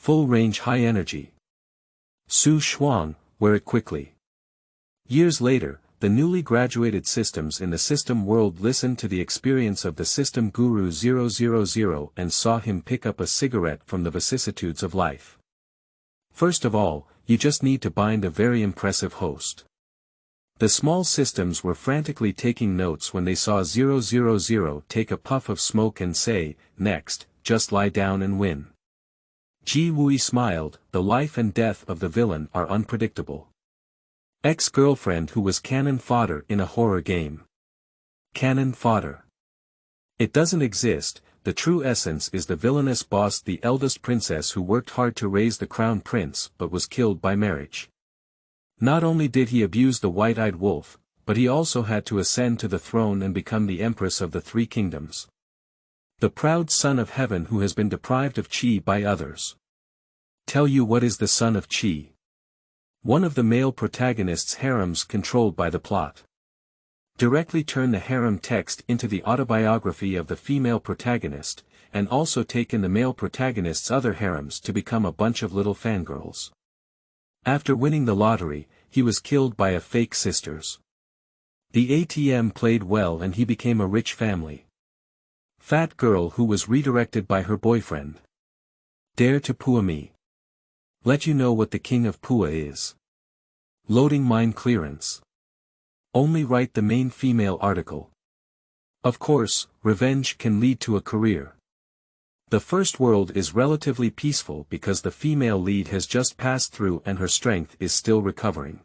Full-range high energy. Shuang, wear it quickly. Years later, the newly graduated systems in the system world listened to the experience of the system guru 000 and saw him pick up a cigarette from the vicissitudes of life. First of all, you just need to bind a very impressive host. The small systems were frantically taking notes when they saw 000 take a puff of smoke and say, "Next, just lie down and win." Ji Wui smiled. The life and death of the villain are unpredictable. Ex-girlfriend who was cannon fodder in a horror game. Cannon fodder. It doesn't exist. The true essence is the villainous boss, the eldest princess who worked hard to raise the crown prince but was killed by marriage. Not only did he abuse the white-eyed wolf, but he also had to ascend to the throne and become the empress of the three kingdoms. The proud son of heaven who has been deprived of qi by others. Tell you what is the son of qi. One of the male protagonist's harems controlled by the plot. Directly turn the harem text into the autobiography of the female protagonist, and also take in the male protagonist's other harems to become a bunch of little fangirls. After winning the lottery, he was killed by a fake sisters. The ATM played well and he became a rich family. Fat girl who was redirected by her boyfriend. Dare to Pua me. Let you know what the king of Pua is. Loading mine clearance. Only write the main female article. Of course, revenge can lead to a career. The first world is relatively peaceful because the female lead has just passed through and her strength is still recovering.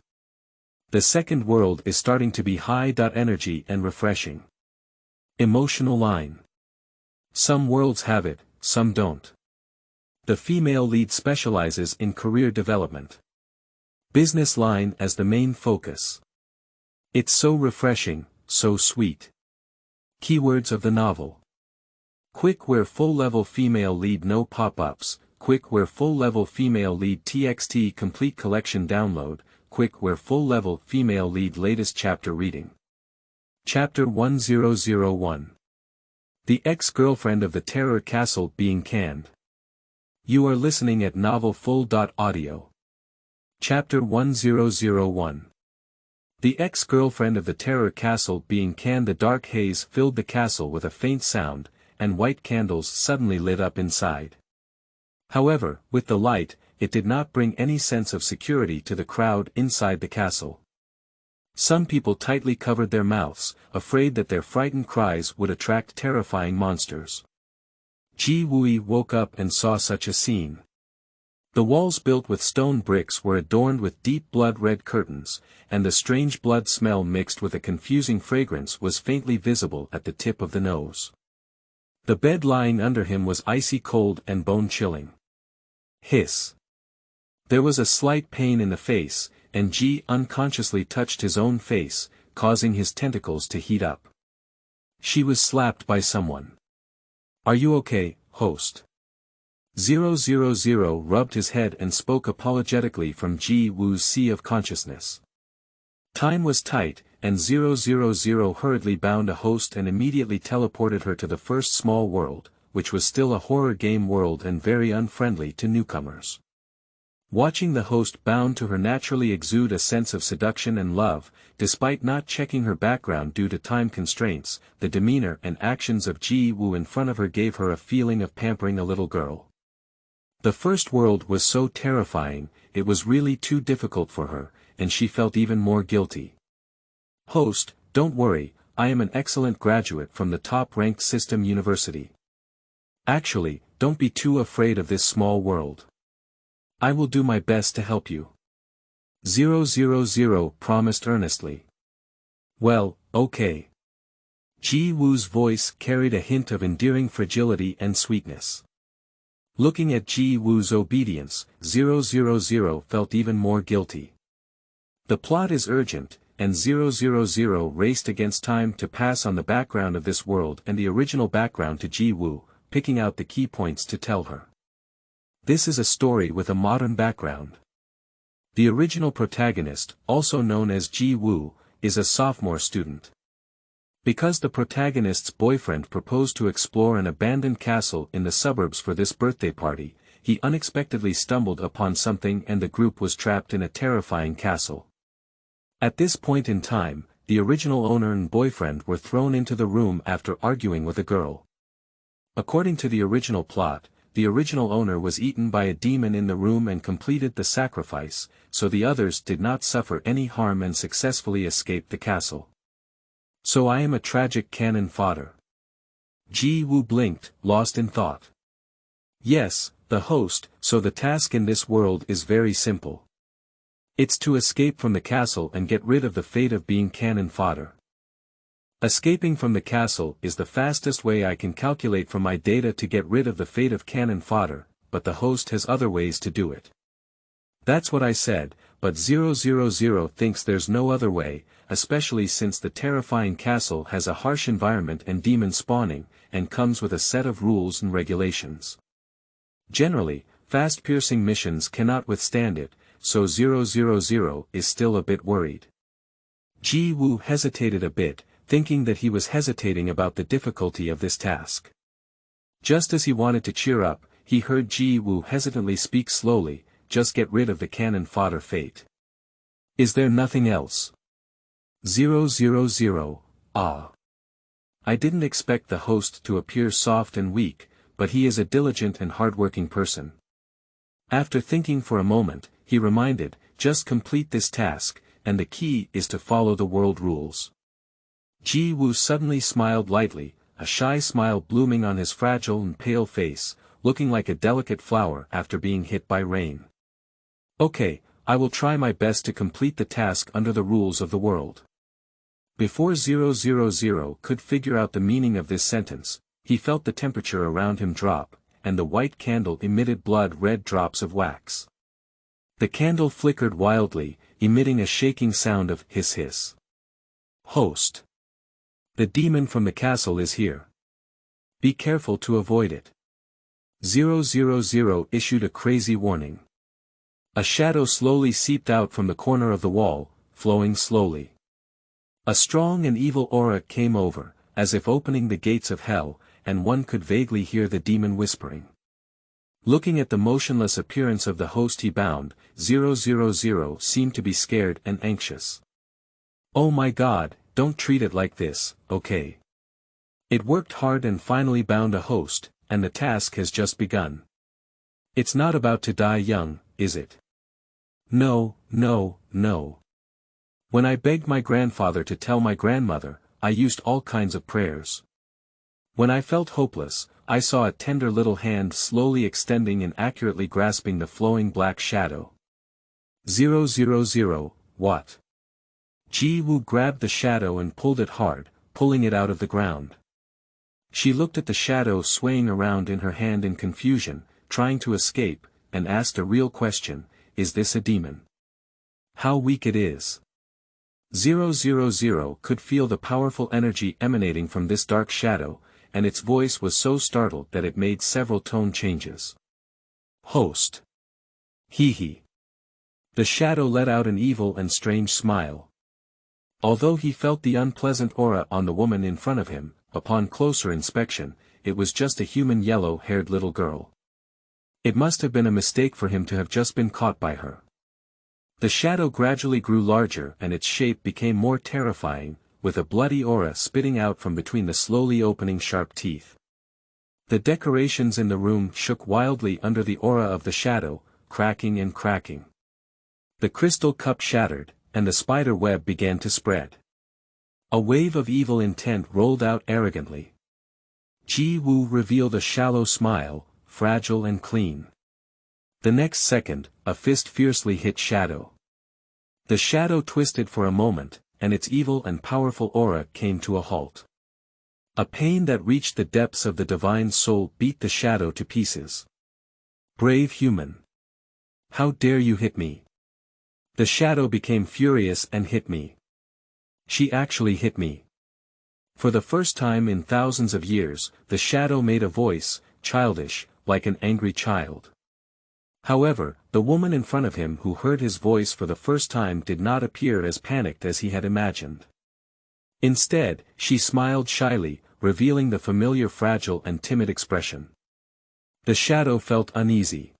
The second world is starting to be high energy and refreshing. Emotional line. Some worlds have it, some don't. The female lead specializes in career development. Business line as the main focus. It's so refreshing, so sweet. Keywords of the novel. Quick where full-level female lead no pop-ups, quick where full-level female lead TXT complete collection download, quick where full-level female lead latest chapter reading. Chapter 1001. The ex-girlfriend of the terror castle being canned. You are listening at novelfull.audio. Chapter 1001. The ex-girlfriend of the terror castle being canned. The dark haze filled the castle with a faint sound, and white candles suddenly lit up inside. However, with the light, it did not bring any sense of security to the crowd inside the castle. Some people tightly covered their mouths, afraid that their frightened cries would attract terrifying monsters. Ji Wui woke up and saw such a scene. The walls built with stone bricks were adorned with deep blood-red curtains, and the strange blood smell mixed with a confusing fragrance was faintly visible at the tip of the nose. The bed lying under him was icy cold and bone-chilling. Hiss. There was a slight pain in the face, and Ji unconsciously touched his own face, causing his tentacles to heat up. She was slapped by someone. Are you okay, host? 000 rubbed his head and spoke apologetically from Ji Wu's sea of consciousness. Time was tight, and 000 hurriedly bound a host and immediately teleported her to the first small world, which was still a horror game world and very unfriendly to newcomers. Watching the host bound to her naturally exude a sense of seduction and love, despite not checking her background due to time constraints, the demeanor and actions of Ji Wu in front of her gave her a feeling of pampering a little girl. The first world was so terrifying, it was really too difficult for her, and she felt even more guilty. Host, don't worry, I am an excellent graduate from the top-ranked system university. Actually, don't be too afraid of this small world. I will do my best to help you. 000 promised earnestly. Well, okay. Ji Wu's voice carried a hint of endearing fragility and sweetness. Looking at Ji Wu's obedience, 000 felt even more guilty. The plot is urgent, and 000 raced against time to pass on the background of this world and the original background to Ji Wu, picking out the key points to tell her. This is a story with a modern background. The original protagonist, also known as Ji Wu, is a sophomore student. Because the protagonist's boyfriend proposed to explore an abandoned castle in the suburbs for this birthday party, he unexpectedly stumbled upon something and the group was trapped in a terrifying castle. At this point in time, the original owner and boyfriend were thrown into the room after arguing with a girl. According to the original plot, the original owner was eaten by a demon in the room and completed the sacrifice, so the others did not suffer any harm and successfully escaped the castle. So I am a tragic cannon fodder. Ji Woo blinked, lost in thought. Yes, the host, so the task in this world is very simple. It's to escape from the castle and get rid of the fate of being cannon fodder. Escaping from the castle is the fastest way I can calculate from my data to get rid of the fate of cannon fodder, but the host has other ways to do it. That's what I said, but 000 thinks there's no other way, especially since the terrifying castle has a harsh environment and demon spawning, and comes with a set of rules and regulations. Generally, fast-piercing missions cannot withstand it, so 000 is still a bit worried. Ji Woo hesitated a bit, thinking that he was hesitating about the difficulty of this task. Just as he wanted to cheer up, he heard Ji Woo hesitantly speak slowly, just get rid of the cannon fodder fate. Is there nothing else? 000, ah. I didn't expect the host to appear soft and weak, but he is a diligent and hardworking person. After thinking for a moment, he reminded, just complete this task, and the key is to follow the world rules. Ji Woo suddenly smiled lightly, a shy smile blooming on his fragile and pale face, looking like a delicate flower after being hit by rain. Okay, I will try my best to complete the task under the rules of the world. Before 000 could figure out the meaning of this sentence, he felt the temperature around him drop, and the white candle emitted blood-red drops of wax. The candle flickered wildly, emitting a shaking sound of hiss. Host. The demon from the castle is here. Be careful to avoid it. 000 issued a crazy warning. A shadow slowly seeped out from the corner of the wall, flowing slowly. A strong and evil aura came over, as if opening the gates of hell, and one could vaguely hear the demon whispering. Looking at the motionless appearance of the host he bound, 000 seemed to be scared and anxious. Oh my God, don't treat it like this, okay? It worked hard and finally bound a host, and the task has just begun. It's not about to die young, is it? No. When I begged my grandfather to tell my grandmother, I used all kinds of prayers. When I felt hopeless, I saw a tender little hand slowly extending and accurately grasping the flowing black shadow. 000, what? Ji Woo grabbed the shadow and pulled it hard, pulling it out of the ground. She looked at the shadow swaying around in her hand in confusion, trying to escape, and asked a real question, is this a demon? How weak it is. 000 could feel the powerful energy emanating from this dark shadow, and its voice was so startled that it made several tone changes. Host. Hee. The shadow let out an evil and strange smile. Although he felt the unpleasant aura on the woman in front of him, upon closer inspection, it was just a human yellow-haired little girl. It must have been a mistake for him to have just been caught by her. The shadow gradually grew larger and its shape became more terrifying, with a bloody aura spitting out from between the slowly opening sharp teeth. The decorations in the room shook wildly under the aura of the shadow, cracking and cracking. The crystal cup shattered, and the spider web began to spread. A wave of evil intent rolled out arrogantly. Ji Woo revealed a shallow smile, fragile and clean. The next second, a fist fiercely hit shadow. The shadow twisted for a moment, and its evil and powerful aura came to a halt. A pain that reached the depths of the divine soul beat the shadow to pieces. Brave human. How dare you hit me? The shadow became furious and hit me. She actually hit me. For the first time in thousands of years, the shadow made a voice, childish, like an angry child. However, the woman in front of him who heard his voice for the first time did not appear as panicked as he had imagined. Instead, she smiled shyly, revealing the familiar fragile and timid expression. The shadow felt uneasy.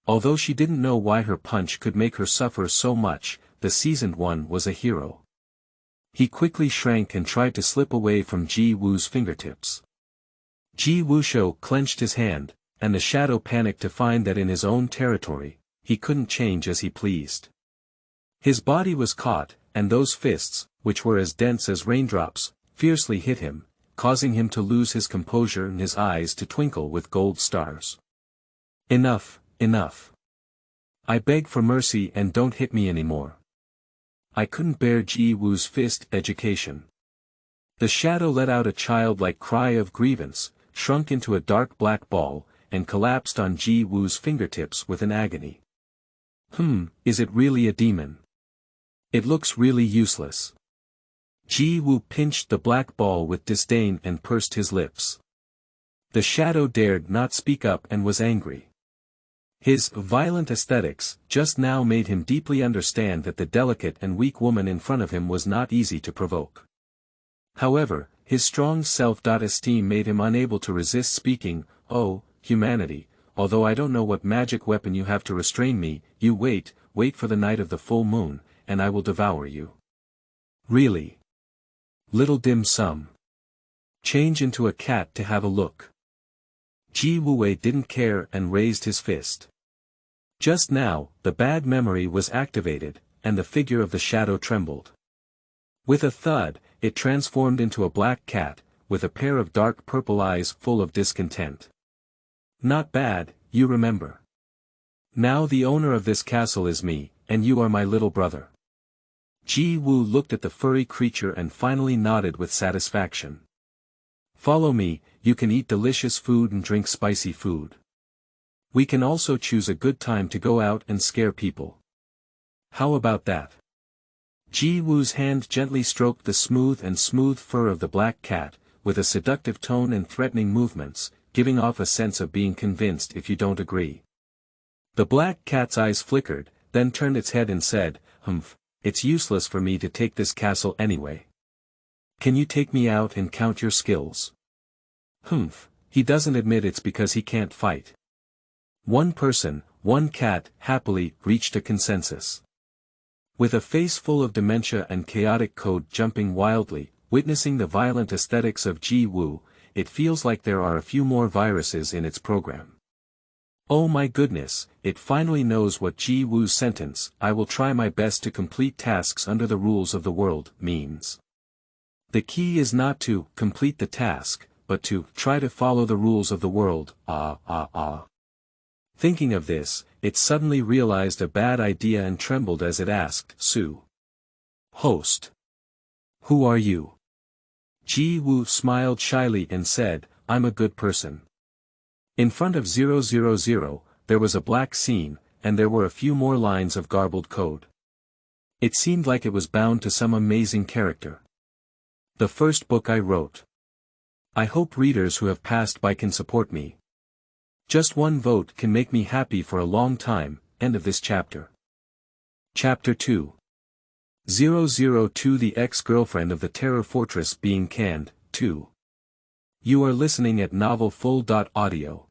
Although she didn't know why her punch could make her suffer so much, the seasoned one was a hero. He quickly shrank and tried to slip away from Ji Wu's fingertips. Ji Wushou clenched his hand, and the shadow panicked to find that in his own territory, he couldn't change as he pleased. His body was caught, and those fists, which were as dense as raindrops, fiercely hit him, causing him to lose his composure and his eyes to twinkle with gold stars. Enough, enough. I beg for mercy and don't hit me anymore. I couldn't bear Ji Wu's fist education. The shadow let out a childlike cry of grievance, shrunk into a dark black ball, and collapsed on Ji Wu's fingertips with an agony. Is it really a demon? It looks really useless. Ji Wu pinched the black ball with disdain and pursed his lips. The shadow dared not speak up and was angry. His violent aesthetics just now made him deeply understand that the delicate and weak woman in front of him was not easy to provoke. However, his strong self-esteem made him unable to resist speaking. "Oh, humanity, although I don't know what magic weapon you have to restrain me, you wait for the night of the full moon, and I will devour you." Really? Little dim sum. Change into a cat to have a look. Ji Wuwei didn't care and raised his fist. Just now, the bad memory was activated, and the figure of the shadow trembled. With a thud, it transformed into a black cat, with a pair of dark purple eyes full of discontent. "Not bad, you remember. Now the owner of this castle is me, and you are my little brother." Ji Wu looked at the furry creature and finally nodded with satisfaction. "Follow me, you can eat delicious food and drink spicy food. We can also choose a good time to go out and scare people. How about that?" Ji Wu's hand gently stroked the smooth fur of the black cat, with a seductive tone and threatening movements, giving off a sense of being convinced if you don't agree. The black cat's eyes flickered, then turned its head and said, "It's useless for me to take this castle anyway. Can you take me out and count your skills?" He doesn't admit it's because he can't fight. One person, one cat, happily, reached a consensus. With a face full of dementia and chaotic code jumping wildly, witnessing the violent aesthetics of Ji Wu, it feels like there are a few more viruses in its program. Oh my goodness, it finally knows what Ji Wu's sentence, "I will try my best to complete tasks under the rules of the world," means. The key is not to complete the task, but to try to follow the rules of the world. Thinking of this, it suddenly realized a bad idea and trembled as it asked, "Su. Host. Who are you?" Ji Wu smiled shyly and said, "I'm a good person." In front of 000, there was a black scene, and there were a few more lines of garbled code. It seemed like it was bound to some amazing character. "The first book I wrote. I hope readers who have passed by can support me. Just one vote can make me happy for a long time." End of this chapter. Chapter 2. 002 The Ex-Girlfriend of the Terror Fortress Being Canned, 2. You are listening at novelfull.audio.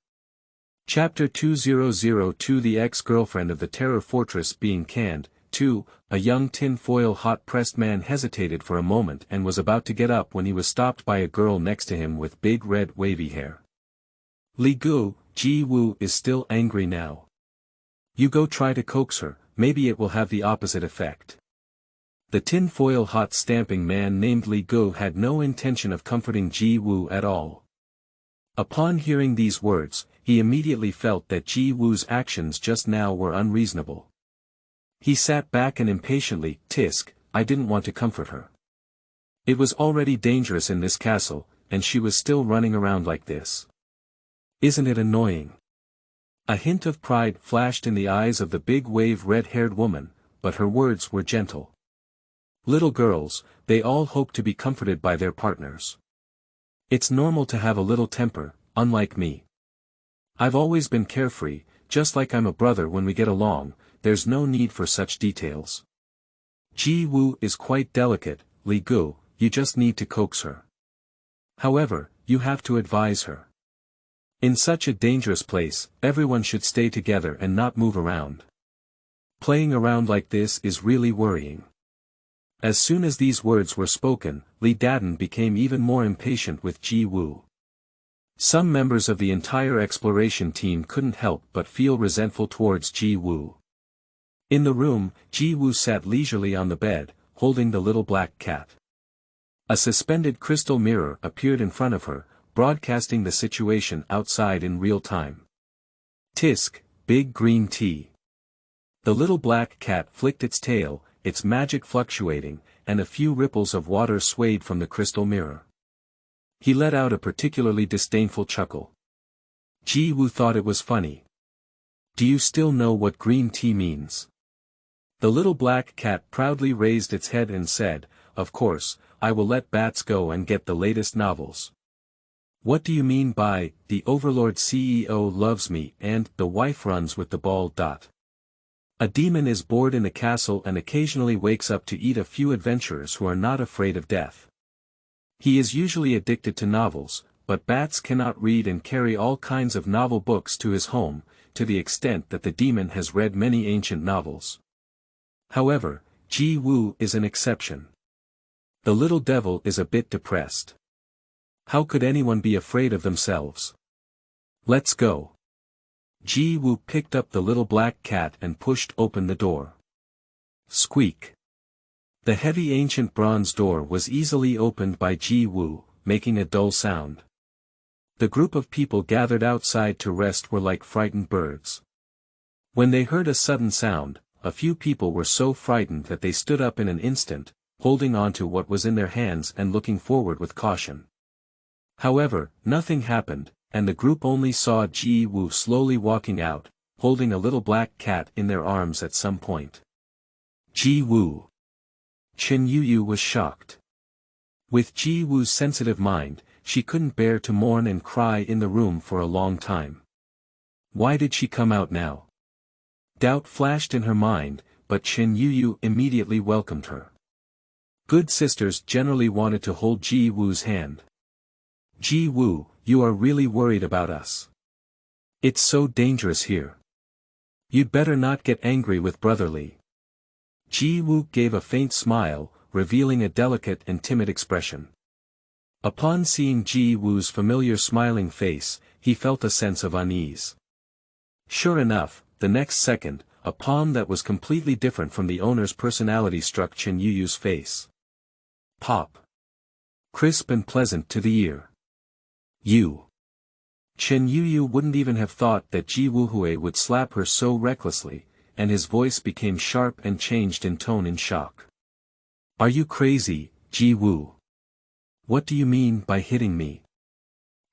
Chapter 2002 The Ex-Girlfriend of the Terror Fortress Being Canned, 2. A young tin-foil hot-pressed man hesitated for a moment and was about to get up when he was stopped by a girl next to him with big red wavy hair. "Li Gu, Ji Wu is still angry now. You go try to coax her, maybe it will have the opposite effect." The tin-foil hot-stamping man named Li Gu had no intention of comforting Ji Wu at all. Upon hearing these words, he immediately felt that Ji Wu's actions just now were unreasonable. He sat back and impatiently, "Tisk, I didn't want to comfort her. It was already dangerous in this castle, and she was still running around like this. Isn't it annoying?" A hint of pride flashed in the eyes of the big wave red-haired woman, but her words were gentle. Little girls, they all hope to be comforted by their partners. It's normal to have a little temper, unlike me. I've always been carefree, just like I'm a brother when we get along, there's no need for such details. Ji Wu is quite delicate, Li Gu, you just need to coax her. However, you have to advise her. In such a dangerous place, everyone should stay together and not move around. Playing around like this is really worrying. As soon as these words were spoken, Li Dadan became even more impatient with Ji Woo. Some members of the entire exploration team couldn't help but feel resentful towards Ji Woo. In the room, Ji Woo sat leisurely on the bed, holding the little black cat. A suspended crystal mirror appeared in front of her, broadcasting the situation outside in real time. Tisk, big green tea. The little black cat flicked its tail, its magic fluctuating, and a few ripples of water swayed from the crystal mirror. He let out a particularly disdainful chuckle. Ji Woo thought it was funny. Do you still know what green tea means? The little black cat proudly raised its head and said, "Of course, I will let bats go and get the latest novels." What do you mean by, "The Overlord CEO loves me" and "The wife runs with the ball"? A demon is bored in a castle and occasionally wakes up to eat a few adventurers who are not afraid of death. He is usually addicted to novels, but bats cannot read and carry all kinds of novel books to his home, to the extent that the demon has read many ancient novels. However, Ji Woo is an exception. The little devil is a bit depressed. How could anyone be afraid of themselves? Let's go. Ji Woo picked up the little black cat and pushed open the door. Squeak. The heavy ancient bronze door was easily opened by Ji Woo, making a dull sound. The group of people gathered outside to rest were like frightened birds. When they heard a sudden sound, a few people were so frightened that they stood up in an instant, holding on to what was in their hands and looking forward with caution. However, nothing happened, and the group only saw Ji Woo slowly walking out, holding a little black cat in their arms at some point. Ji Woo. Chen Yuyu was shocked. With Ji Woo's sensitive mind, she couldn't bear to mourn and cry in the room for a long time. Why did she come out now? Doubt flashed in her mind, but Chen Yuyu immediately welcomed her. Good sisters generally wanted to hold Ji Woo's hand. Ji Woo, you are really worried about us. It's so dangerous here. You'd better not get angry with Brother Li. Ji Woo gave a faint smile, revealing a delicate and timid expression. Upon seeing Ji Woo's familiar smiling face, he felt a sense of unease. Sure enough, the next second, a palm that was completely different from the owner's personality struck Chen Yuyu's face. Pop. Crisp and pleasant to the ear. You. Chen Yuyu wouldn't even have thought that Ji Woohue would slap her so recklessly, and his voice became sharp and changed in tone in shock. Are you crazy, Ji Woo? What do you mean by hitting me?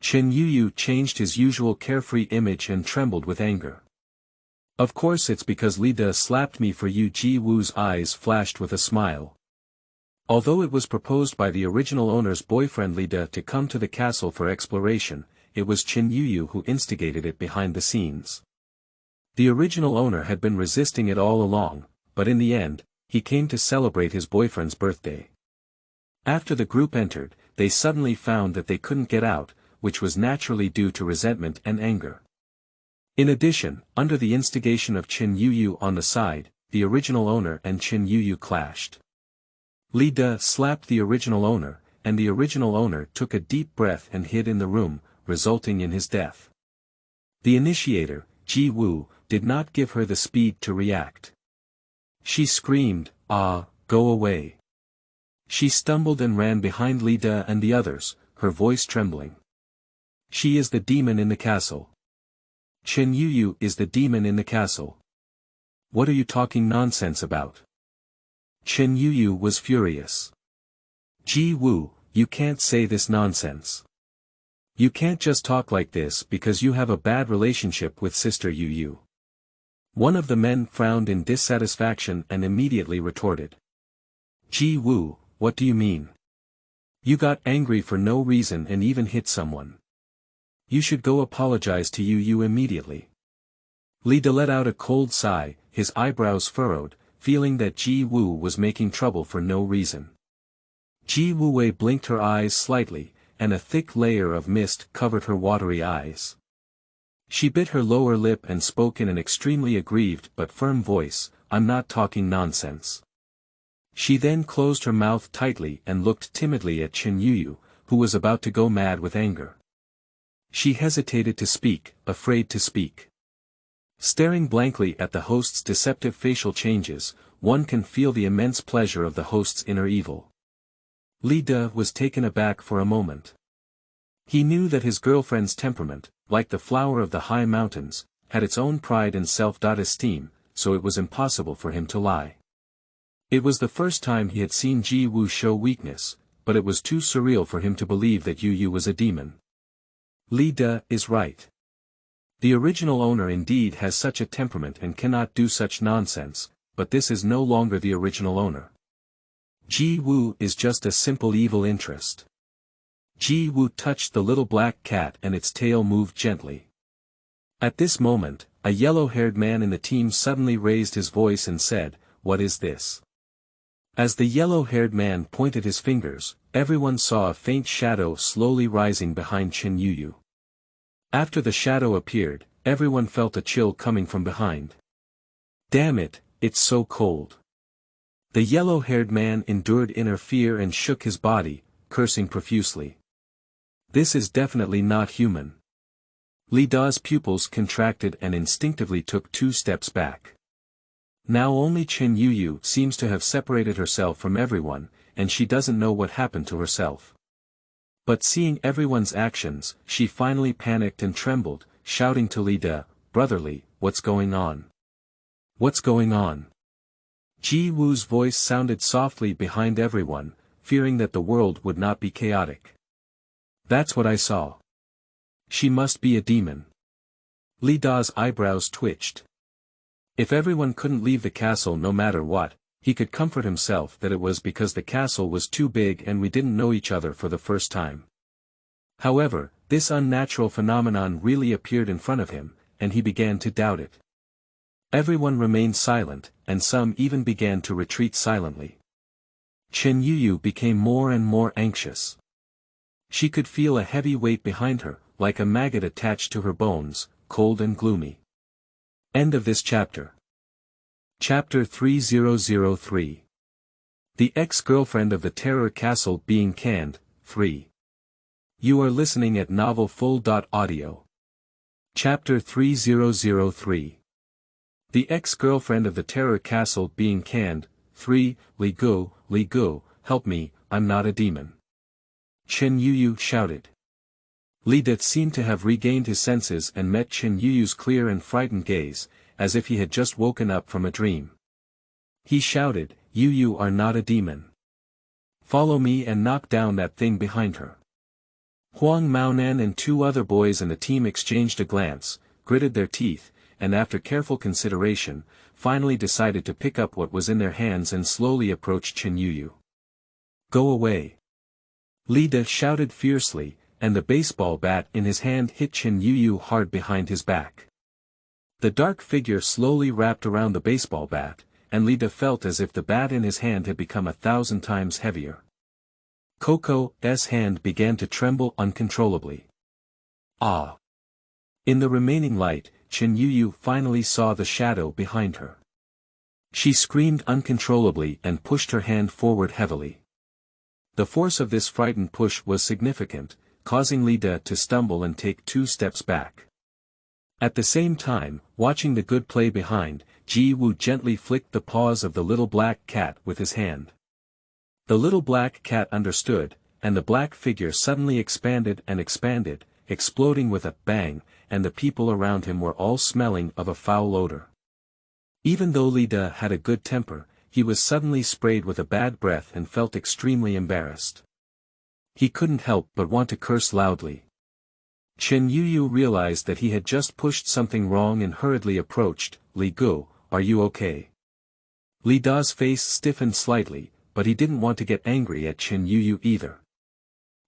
Chen Yuyu changed his usual carefree image and trembled with anger. Of course it's because Li Da slapped me for you. Ji Woo's eyes flashed with a smile. Although it was proposed by the original owner's boyfriend Li Da to come to the castle for exploration, it was Chen Yuyu who instigated it behind the scenes. The original owner had been resisting it all along, but in the end, he came to celebrate his boyfriend's birthday. After the group entered, they suddenly found that they couldn't get out, which was naturally due to resentment and anger. In addition, under the instigation of Chen Yuyu on the side, the original owner and Chen Yuyu clashed. Li Da slapped the original owner, and the original owner took a deep breath and hid in the room, resulting in his death. The initiator, Ji Woo, did not give her the speed to react. She screamed, "Ah, go away." She stumbled and ran behind Li Da and the others, her voice trembling. She is the demon in the castle. Chen Yuyu is the demon in the castle. What are you talking nonsense about? Chen Yuyu was furious. Ji Woo, you can't say this nonsense. You can't just talk like this because you have a bad relationship with Sister Yuyu. One of the men frowned in dissatisfaction and immediately retorted. Ji Woo, what do you mean? You got angry for no reason and even hit someone. You should go apologize to Yuyu immediately. Li Da let out a cold sigh, his eyebrows furrowed, feeling that Ji Woo was making trouble for no reason. Ji Woo blinked her eyes slightly, and a thick layer of mist covered her watery eyes. She bit her lower lip and spoke in an extremely aggrieved but firm voice, "I'm not talking nonsense." She then closed her mouth tightly and looked timidly at Chen Yuyu, who was about to go mad with anger. She hesitated to speak, afraid to speak. Staring blankly at the host's deceptive facial changes, one can feel the immense pleasure of the host's inner evil. Li De was taken aback for a moment. He knew that his girlfriend's temperament, like the flower of the high mountains, had its own pride and self-esteem, so it was impossible for him to lie. It was the first time he had seen Ji Woo show weakness, but it was too surreal for him to believe that Yu Yu was a demon. Li De is right. The original owner indeed has such a temperament and cannot do such nonsense, but this is no longer the original owner. Ji Woo is just a simple evil interest. Ji Woo touched the little black cat and its tail moved gently. At this moment, a yellow-haired man in the team suddenly raised his voice and said, "What is this?" As the yellow-haired man pointed his fingers, everyone saw a faint shadow slowly rising behind Chen Yuyu. After the shadow appeared, everyone felt a chill coming from behind. "Damn it, it's so cold." The yellow-haired man endured inner fear and shook his body, cursing profusely. This is definitely not human. Li Da's pupils contracted and instinctively took 2 steps back. Now only Chen Yuyu seems to have separated herself from everyone, and she doesn't know what happened to herself. But seeing everyone's actions, she finally panicked and trembled, shouting to Li De, "Brotherly, what's going on? What's going on?" Ji Woo's voice sounded softly behind everyone, fearing that the world would not be chaotic. "That's what I saw. She must be a demon." Li Da's eyebrows twitched. If everyone couldn't leave the castle no matter what, he could comfort himself that it was because the castle was too big and we didn't know each other for the first time. However, this unnatural phenomenon really appeared in front of him, and he began to doubt it. Everyone remained silent, and some even began to retreat silently. Chen Yuyu became more and more anxious. She could feel a heavy weight behind her, like a maggot attached to her bones, cold and gloomy. End of this chapter. Chapter 3003. The ex-girlfriend of the Terror Castle being canned, 3. You are listening at novelfull.audio. Chapter 3003. The ex-girlfriend of the Terror Castle being canned, 3. Li Gu, help me, I'm not a demon. Chen Yuyu shouted. Li De seemed to have regained his senses and met Chen Yuyu's clear and frightened gaze, as if he had just woken up from a dream. He shouted, "You are not a demon. Follow me and knock down that thing behind her." Huang Maonan and 2 other boys in the team exchanged a glance, gritted their teeth, and after careful consideration, finally decided to pick up what was in their hands and slowly approach Chen Yuyu. "Go away!" Li De shouted fiercely, and the baseball bat in his hand hit Chen Yuyu hard behind his back. The dark figure slowly wrapped around the baseball bat, and Li De felt as if the bat in his hand had become 1,000 times heavier. Coco's hand began to tremble uncontrollably. Ah! In the remaining light, Chen Yuyu finally saw the shadow behind her. She screamed uncontrollably and pushed her hand forward heavily. The force of this frightened push was significant, causing Li De to stumble and take 2 steps back. At the same time, watching the good play behind, Ji Woo gently flicked the paws of the little black cat with his hand. The little black cat understood, and the black figure suddenly expanded and expanded, exploding with a bang, and the people around him were all smelling of a foul odor. Even though Li De had a good temper, he was suddenly sprayed with a bad breath and felt extremely embarrassed. He couldn't help but want to curse loudly. Chen Yuyu realized that he had just pushed something wrong and hurriedly approached. "Li Gu, are you okay?" Li Da's face stiffened slightly, but he didn't want to get angry at Chen Yuyu either.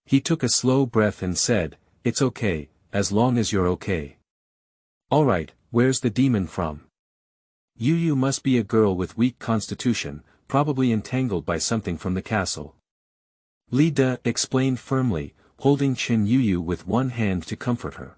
He took a slow breath and said, "It's okay, as long as you're okay." "Alright, where's the demon from?" "Yuyu must be a girl with weak constitution, probably entangled by something from the castle." Li De explained firmly, holding Chen Yuyu with one hand to comfort her.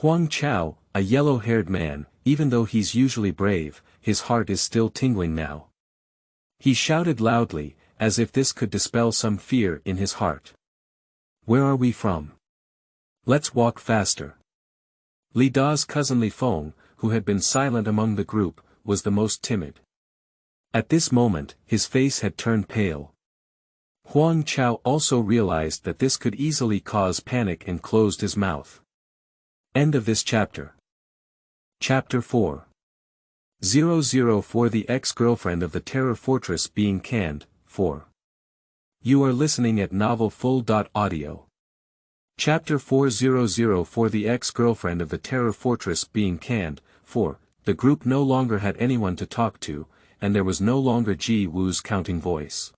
Huang Chao, a yellow-haired man, even though he's usually brave, his heart is still tingling now. He shouted loudly, as if this could dispel some fear in his heart. Where are we from? Let's walk faster. Li Da's cousin Li Feng, who had been silent among the group, was the most timid. At this moment, his face had turned pale. Huang Chao also realized that this could easily cause panic and closed his mouth. End of this chapter. Chapter 4. 004 The ex-girlfriend of the Terror Fortress being canned, 4. You are listening at novelfull.audio. Chapter 4004 The ex-girlfriend of the Terror Fortress being canned, 4. The group no longer had anyone to talk to, and there was no longer Ji Wu's counting voice.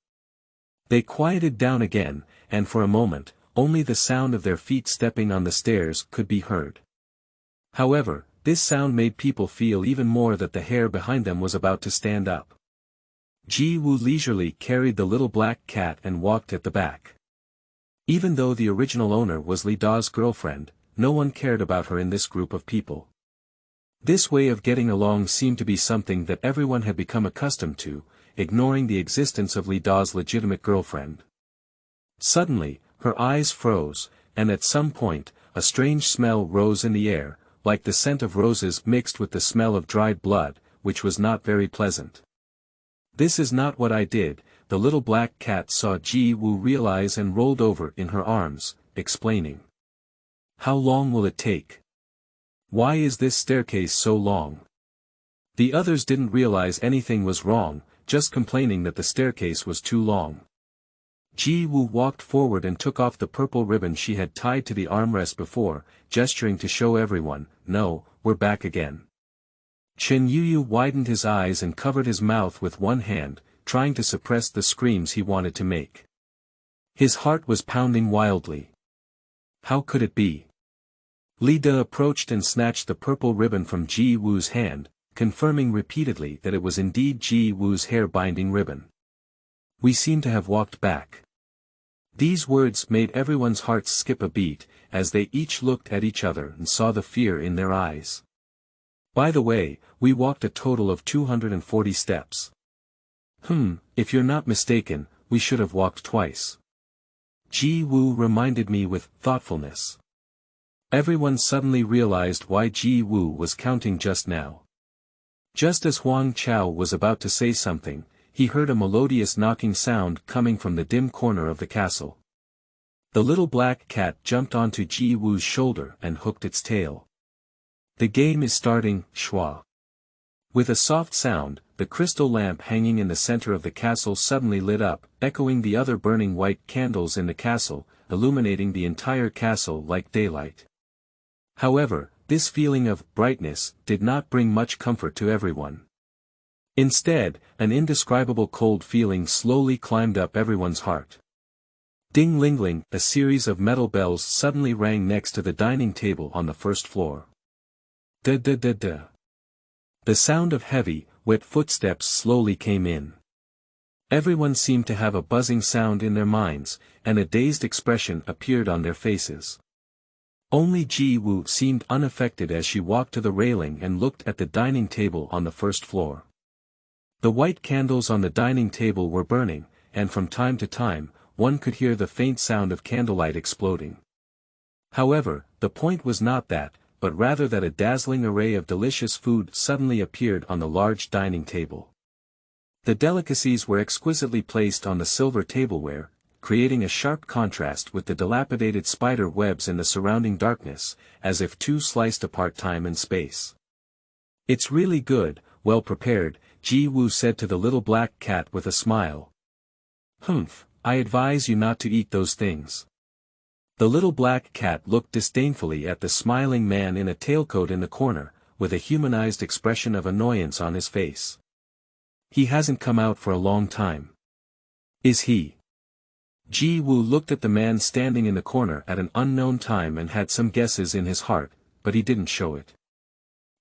They quieted down again, and for a moment, only the sound of their feet stepping on the stairs could be heard. However, this sound made people feel even more that the hair behind them was about to stand up. Ji Wu leisurely carried the little black cat and walked at the back. Even though the original owner was Li Da's girlfriend, no one cared about her in this group of people. This way of getting along seemed to be something that everyone had become accustomed to, ignoring the existence of Li Da's legitimate girlfriend. Suddenly, her eyes froze, and at some point, a strange smell rose in the air, like the scent of roses mixed with the smell of dried blood, which was not very pleasant. This is not what I did, the little black cat saw Ji Wu realize and rolled over in her arms, explaining. How long will it take? Why is this staircase so long? The others didn't realize anything was wrong, just complaining that the staircase was too long. Ji Wu walked forward and took off the purple ribbon she had tied to the armrest before, gesturing to show everyone, no, we're back again. Chen Yuyu widened his eyes and covered his mouth with one hand, trying to suppress the screams he wanted to make. His heart was pounding wildly. How could it be? Li Da approached and snatched the purple ribbon from Ji Wu's hand, confirming repeatedly that it was indeed Ji Wu's hair-binding ribbon. We seem to have walked back. These words made everyone's hearts skip a beat, as they each looked at each other and saw the fear in their eyes. By the way, we walked a total of 240 steps. If you're not mistaken, we should have walked twice. Ji Wu reminded me with thoughtfulness. Everyone suddenly realized why Ji Wu was counting just now. Just as Huang Chao was about to say something, he heard a melodious knocking sound coming from the dim corner of the castle. The little black cat jumped onto Ji Wu's shoulder and hooked its tail. The game is starting, Shuang. With a soft sound, the crystal lamp hanging in the center of the castle suddenly lit up, echoing the other burning white candles in the castle, illuminating the entire castle like daylight. However, this feeling of brightness did not bring much comfort to everyone. Instead, an indescribable cold feeling slowly climbed up everyone's heart. Ding-ling-ling, a series of metal bells suddenly rang next to the dining table on the first floor. Da-da-da-da. The sound of heavy, wet footsteps slowly came in. Everyone seemed to have a buzzing sound in their minds, and a dazed expression appeared on their faces. Only Ji Wu seemed unaffected as she walked to the railing and looked at the dining table on the first floor. The white candles on the dining table were burning, and from time to time, one could hear the faint sound of candlelight exploding. However, the point was not that, but rather that a dazzling array of delicious food suddenly appeared on the large dining table. The delicacies were exquisitely placed on the silver tableware, creating a sharp contrast with the dilapidated spider webs in the surrounding darkness, as if two sliced apart time and space. It's really good, well prepared, Ji Wu said to the little black cat with a smile. I advise you not to eat those things. The little black cat looked disdainfully at the smiling man in a tailcoat in the corner, with a humanized expression of annoyance on his face. He hasn't come out for a long time. Is he? Ji Wu looked at the man standing in the corner at an unknown time and had some guesses in his heart, but he didn't show it.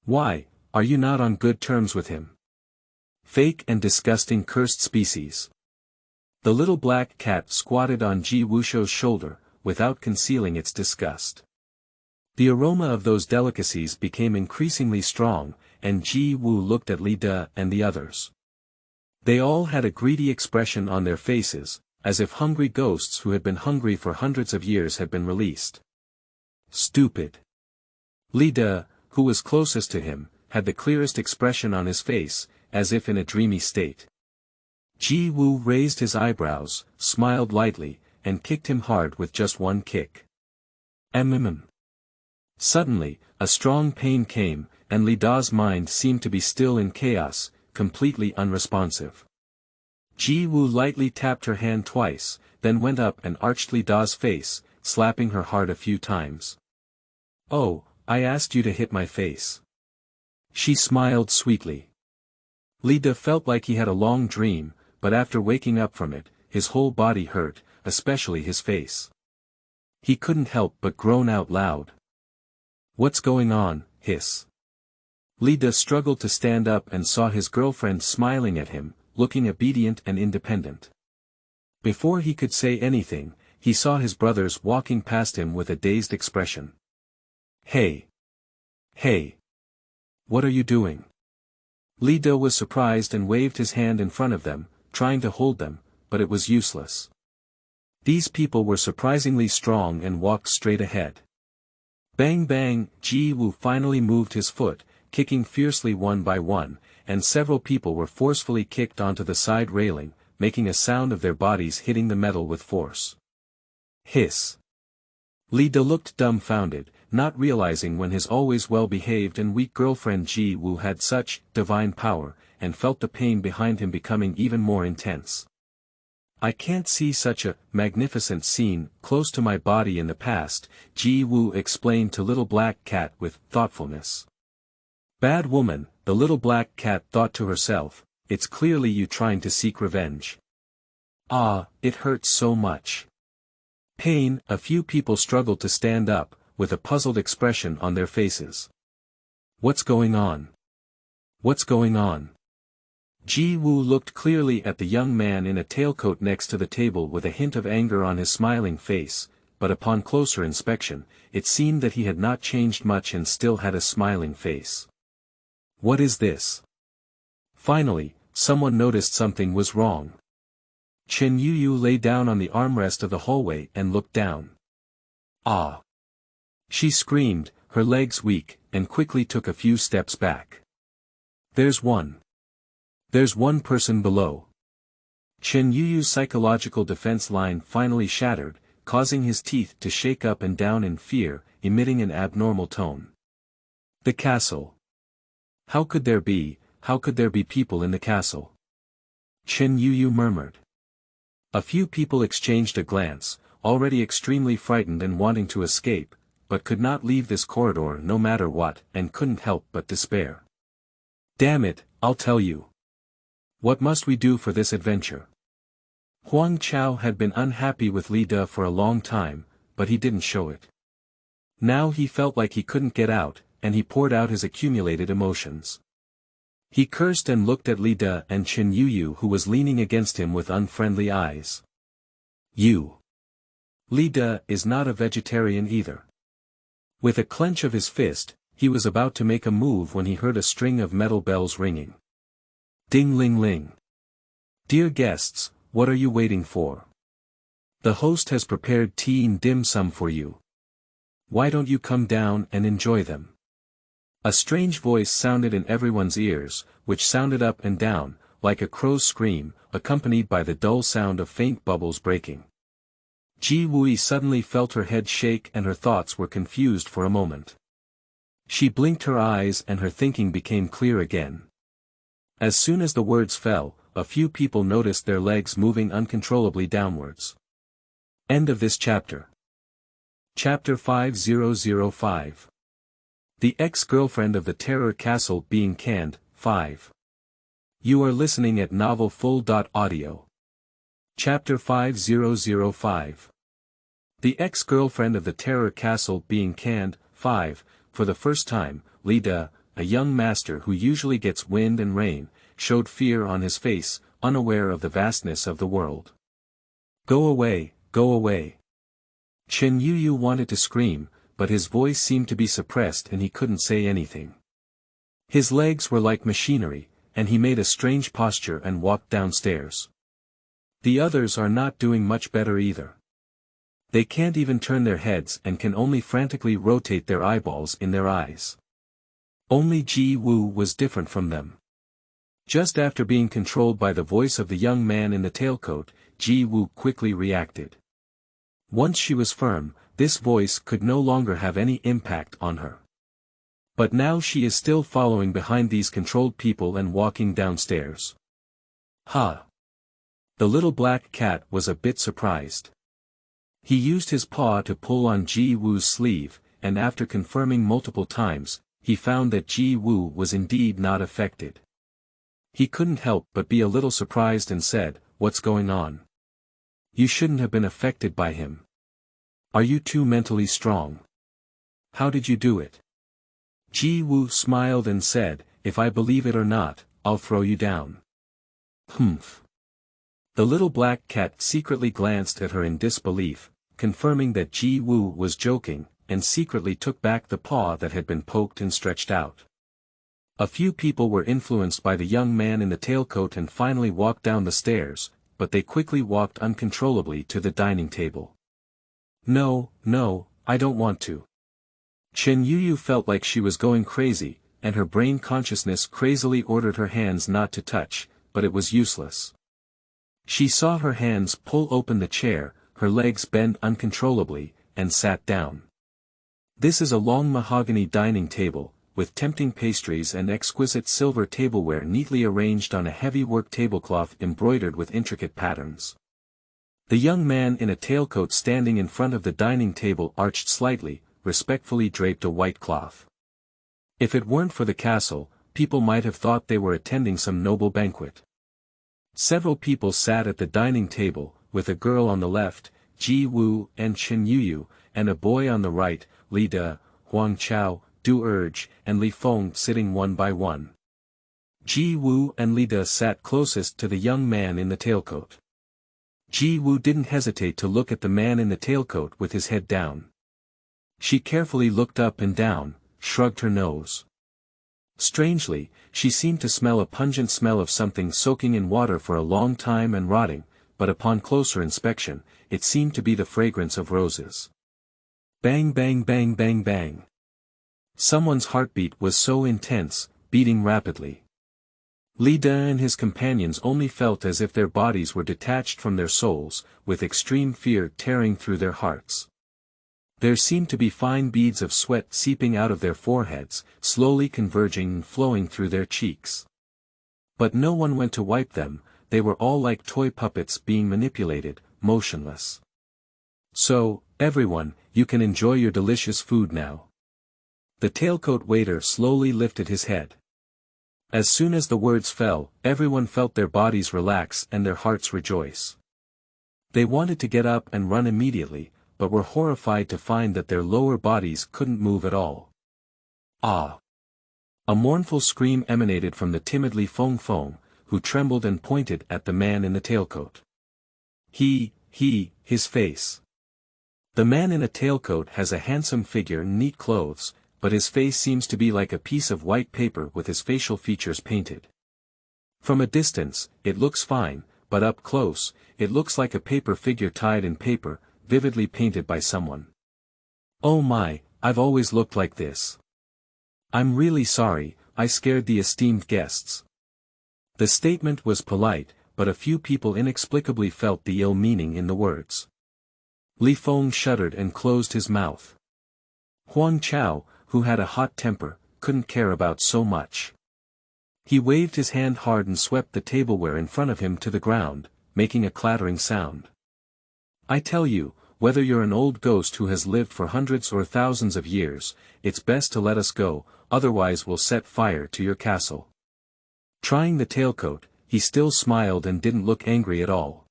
Why, are you not on good terms with him? Fake and disgusting cursed species. The little black cat squatted on Ji Wushou's shoulder, without concealing its disgust. The aroma of those delicacies became increasingly strong, and Ji Wu looked at Li De and the others. They all had a greedy expression on their faces, as if hungry ghosts who had been hungry for hundreds of years had been released. Stupid. Li De, who was closest to him, had the clearest expression on his face, as if in a dreamy state. Ji Wu raised his eyebrows, smiled lightly, and kicked him hard with just one kick. Suddenly, a strong pain came, and Li Da's mind seemed to be still in chaos, completely unresponsive. Ji Wu lightly tapped her hand twice, then went up and arched Li Da's face, slapping her hard a few times. "Oh, I asked you to hit my face." She smiled sweetly. Li Da felt like he had a long dream, but after waking up from it, his whole body hurt, especially his face. He couldn't help but groan out loud. "What's going on?" hiss. Li Da struggled to stand up and saw his girlfriend smiling at him, looking obedient and independent. Before he could say anything, he saw his brothers walking past him with a dazed expression. Hey! Hey! What are you doing?" Li Da was surprised and waved his hand in front of them, trying to hold them, but it was useless. These people were surprisingly strong and walked straight ahead. Bang bang, Ji Wu finally moved his foot, kicking fiercely one by one, and several people were forcefully kicked onto the side railing, making a sound of their bodies hitting the metal with force. Hiss. Li Da looked dumbfounded, not realizing when his always well-behaved and weak girlfriend Ji Wu had such divine power, and felt the pain behind him becoming even more intense. "I can't see such a magnificent scene close to my body in the past," Ji Wu explained to Little Black Cat with thoughtfulness. "Bad woman," the Little Black Cat thought to herself, "it's clearly you trying to seek revenge. Ah, it hurts so much." Pain. A few people struggled to stand up, with a puzzled expression on their faces. "What's going on? What's going on?" Ji Wu looked clearly at the young man in a tailcoat next to the table with a hint of anger on his smiling face, but upon closer inspection, it seemed that he had not changed much and still had a smiling face. "What is this?" Finally, someone noticed something was wrong. Chen Yuyu lay down on the armrest of the hallway and looked down. "Ah!" She screamed, her legs weak, and quickly took a few steps back. There's one person below." Chen Yuyu's psychological defense line finally shattered, causing his teeth to shake up and down in fear, emitting an abnormal tone. "The castle. How could there be people in the castle?" Chen Yuyu murmured. A few people exchanged a glance, already extremely frightened and wanting to escape, but could not leave this corridor no matter what, and couldn't help but despair. "Damn it, I'll tell you. What must we do for this adventure?" Huang Chao had been unhappy with Li De for a long time, but he didn't show it. Now he felt like he couldn't get out, and he poured out his accumulated emotions. He cursed and looked at Li De and Chen Yuyu, who was leaning against him with unfriendly eyes. "You. Li De is not a vegetarian either." With a clench of his fist, he was about to make a move when he heard a string of metal bells ringing. Ding-ling-ling. "Dear guests, what are you waiting for? The host has prepared tea and dim sum for you. Why don't you come down and enjoy them?" A strange voice sounded in everyone's ears, which sounded up and down, like a crow's scream, accompanied by the dull sound of faint bubbles breaking. Ji Wui suddenly felt her head shake and her thoughts were confused for a moment. She blinked her eyes and her thinking became clear again. As soon as the words fell, a few people noticed their legs moving uncontrollably downwards. End of this chapter. Chapter 5005. The ex-girlfriend of the Terror Castle being canned, 5. You are listening at novelfull.audio. Chapter 5005. The ex-girlfriend of the Terror Castle being canned, 5. For the first time, Li De, a young master who usually gets wind and rain, showed fear on his face, unaware of the vastness of the world. "Go away, go away." Chen Yuyu wanted to scream, but his voice seemed to be suppressed and he couldn't say anything. His legs were like machinery, and he made a strange posture and walked downstairs. The others are not doing much better either. They can't even turn their heads and can only frantically rotate their eyeballs in their eyes. Only Ji Woo was different from them. Just after being controlled by the voice of the young man in the tailcoat, Ji Woo quickly reacted. Once she was firm, this voice could no longer have any impact on her. But now she is still following behind these controlled people and walking downstairs. Ha! The little black cat was a bit surprised. He used his paw to pull on Ji Woo's sleeve, and after confirming multiple times, he found that Ji Woo was indeed not affected. He couldn't help but be a little surprised and said, "What's going on? You shouldn't have been affected by him. Are you too mentally strong? How did you do it?" Ji Woo smiled and said, "If I believe it or not, I'll throw you down." Humph. The little black cat secretly glanced at her in disbelief, confirming that Ji Woo was joking, and secretly took back the paw that had been poked and stretched out. A few people were influenced by the young man in the tailcoat and finally walked down the stairs, but they quickly walked uncontrollably to the dining table. No, I don't want to. Chen Yuyu felt like she was going crazy, and her brain consciousness crazily ordered her hands not to touch, but it was useless. She saw her hands pull open the chair, her legs bend uncontrollably, and sat down. This is a long mahogany dining table, with tempting pastries and exquisite silver tableware neatly arranged on a heavy work tablecloth embroidered with intricate patterns. The young man in a tailcoat standing in front of the dining table arched slightly, respectfully draped a white cloth. If it weren't for the castle, people might have thought they were attending some noble banquet. Several people sat at the dining table, with a girl on the left, Ji Woo and Chen Yuyu, and a boy on the right, Li De, Huang Chao, Du Urge, and Li Feng sitting one by one. Ji Woo and Li De sat closest to the young man in the tailcoat. Ji Woo didn't hesitate to look at the man in the tailcoat with his head down. She carefully looked up and down, shrugged her nose. Strangely, she seemed to smell a pungent smell of something soaking in water for a long time and rotting, but upon closer inspection, it seemed to be the fragrance of roses. Bang bang bang bang bang. Someone's heartbeat was so intense, beating rapidly. Li De and his companions only felt as if their bodies were detached from their souls, with extreme fear tearing through their hearts. There seemed to be fine beads of sweat seeping out of their foreheads, slowly converging and flowing through their cheeks. But no one went to wipe them, they were all like toy puppets being manipulated, motionless. "So, everyone, you can enjoy your delicious food now." The tailcoat waiter slowly lifted his head. As soon as the words fell, everyone felt their bodies relax and their hearts rejoice. They wanted to get up and run immediately, but were horrified to find that their lower bodies couldn't move at all. Ah! A mournful scream emanated from the timid Li Feng, who trembled and pointed at the man in the tailcoat. His face. The man in a tailcoat has a handsome figure and neat clothes, but his face seems to be like a piece of white paper with his facial features painted. From a distance, it looks fine, but up close, it looks like a paper figure tied in paper, vividly painted by someone. "Oh my, I've always looked like this. I'm really sorry, I scared the esteemed guests." The statement was polite, but a few people inexplicably felt the ill meaning in the words. Li Feng shuddered and closed his mouth. Huang Chao, who had a hot temper, couldn't care about so much. He waved his hand hard and swept the tableware in front of him to the ground, making a clattering sound. "I tell you, whether you're an old ghost who has lived for hundreds or thousands of years, it's best to let us go, otherwise we'll set fire to your castle." Trying the tailcoat, he still smiled and didn't look angry at all.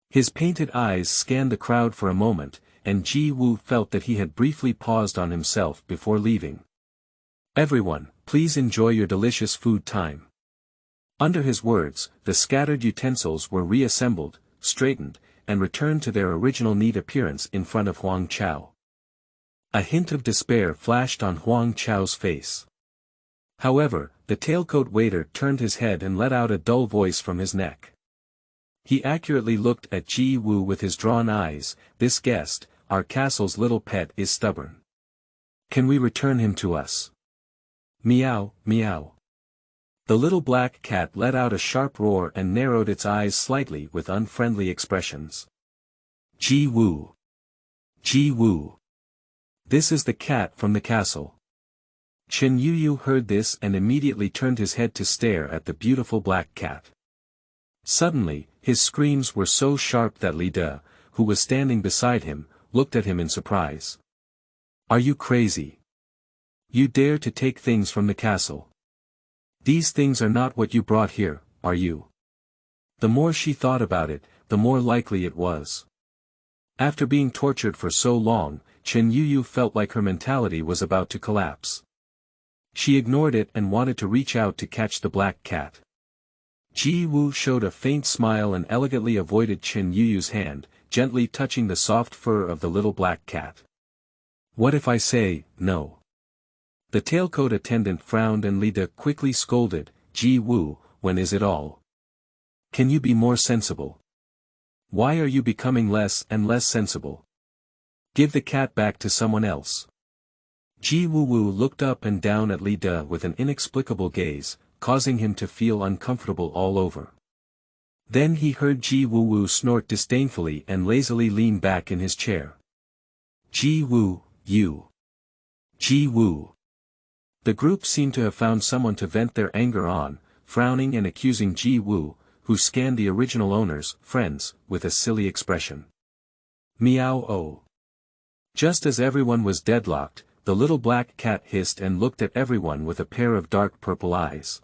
His painted eyes scanned the crowd for a moment, and Ji Woo felt that he had briefly paused on himself before leaving. "Everyone, please enjoy your delicious food time." Under his words, the scattered utensils were reassembled, straightened, and returned to their original neat appearance in front of Huang Chao. A hint of despair flashed on Huang Chao's face. However, the tailcoat waiter turned his head and let out a dull voice from his neck. He accurately looked at Ji Wu with his drawn eyes. "This guest, our castle's little pet, is stubborn. Can we return him to us?" Meow, meow. The little black cat let out a sharp roar and narrowed its eyes slightly with unfriendly expressions. Ji Wu. Ji Wu. This is the cat from the castle. Chen Yuyu heard this and immediately turned his head to stare at the beautiful black cat. Suddenly, his screams were so sharp that Li De, who was standing beside him, looked at him in surprise. "Are you crazy? You dare to take things from the castle? These things are not what you brought here, are you?" The more she thought about it, the more likely it was. After being tortured for so long, Chen Yuyu felt like her mentality was about to collapse. She ignored it and wanted to reach out to catch the black cat. Ji Wu showed a faint smile and elegantly avoided Chen Yuyu's hand, gently touching the soft fur of the little black cat. "What if I say, no?" The tailcoat attendant frowned and Li De quickly scolded, "Ji Wu, when is it all? Can you be more sensible? Why are you becoming less and less sensible? Give the cat back to someone else." Ji Wu looked up and down at Li De with an inexplicable gaze, causing him to feel uncomfortable all over. Then he heard Ji Wu snort disdainfully and lazily lean back in his chair. "Ji Wu, you. Ji Wu." The group seemed to have found someone to vent their anger on, frowning and accusing Ji Wu, who scanned the original owner's friends, with a silly expression. Meow oh. Just as everyone was deadlocked, the little black cat hissed and looked at everyone with a pair of dark purple eyes.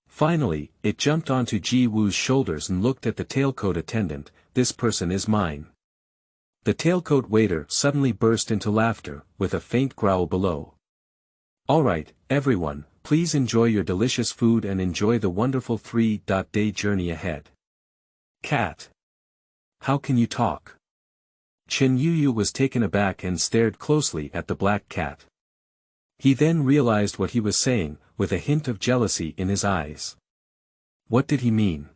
Finally, it jumped onto Ji Wu's shoulders and looked at the tailcoat attendant. "This person is mine." The tailcoat waiter suddenly burst into laughter, with a faint growl below. "All right, everyone, please enjoy your delicious food and enjoy the wonderful 3-day journey ahead." "Cat. How can you talk?" Chen Yuyu was taken aback and stared closely at the black cat. He then realized what he was saying, with a hint of jealousy in his eyes. What did he mean?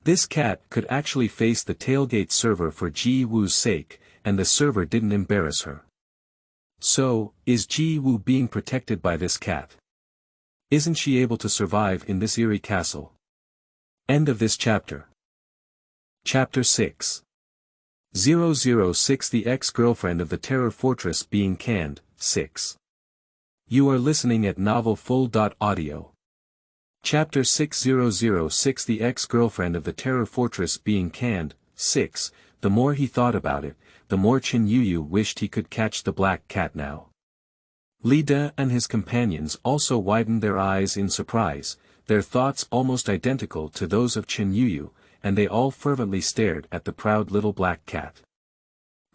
This cat could actually face the tailgate server for Ji Wu's sake, and the server didn't embarrass her. So, is Ji Wu being protected by this cat? Isn't she able to survive in this eerie castle? End of this chapter. Chapter 6. 006 The ex-girlfriend of the Terror Fortress being canned, 6. You are listening at novelfull.audio. Chapter 6006 The ex-girlfriend of the Terror Fortress being canned, 6. The more he thought about it, the more Chen Yuyu wished he could catch the black cat now. Li De and his companions also widened their eyes in surprise, their thoughts almost identical to those of Chen Yuyu, and they all fervently stared at the proud little black cat.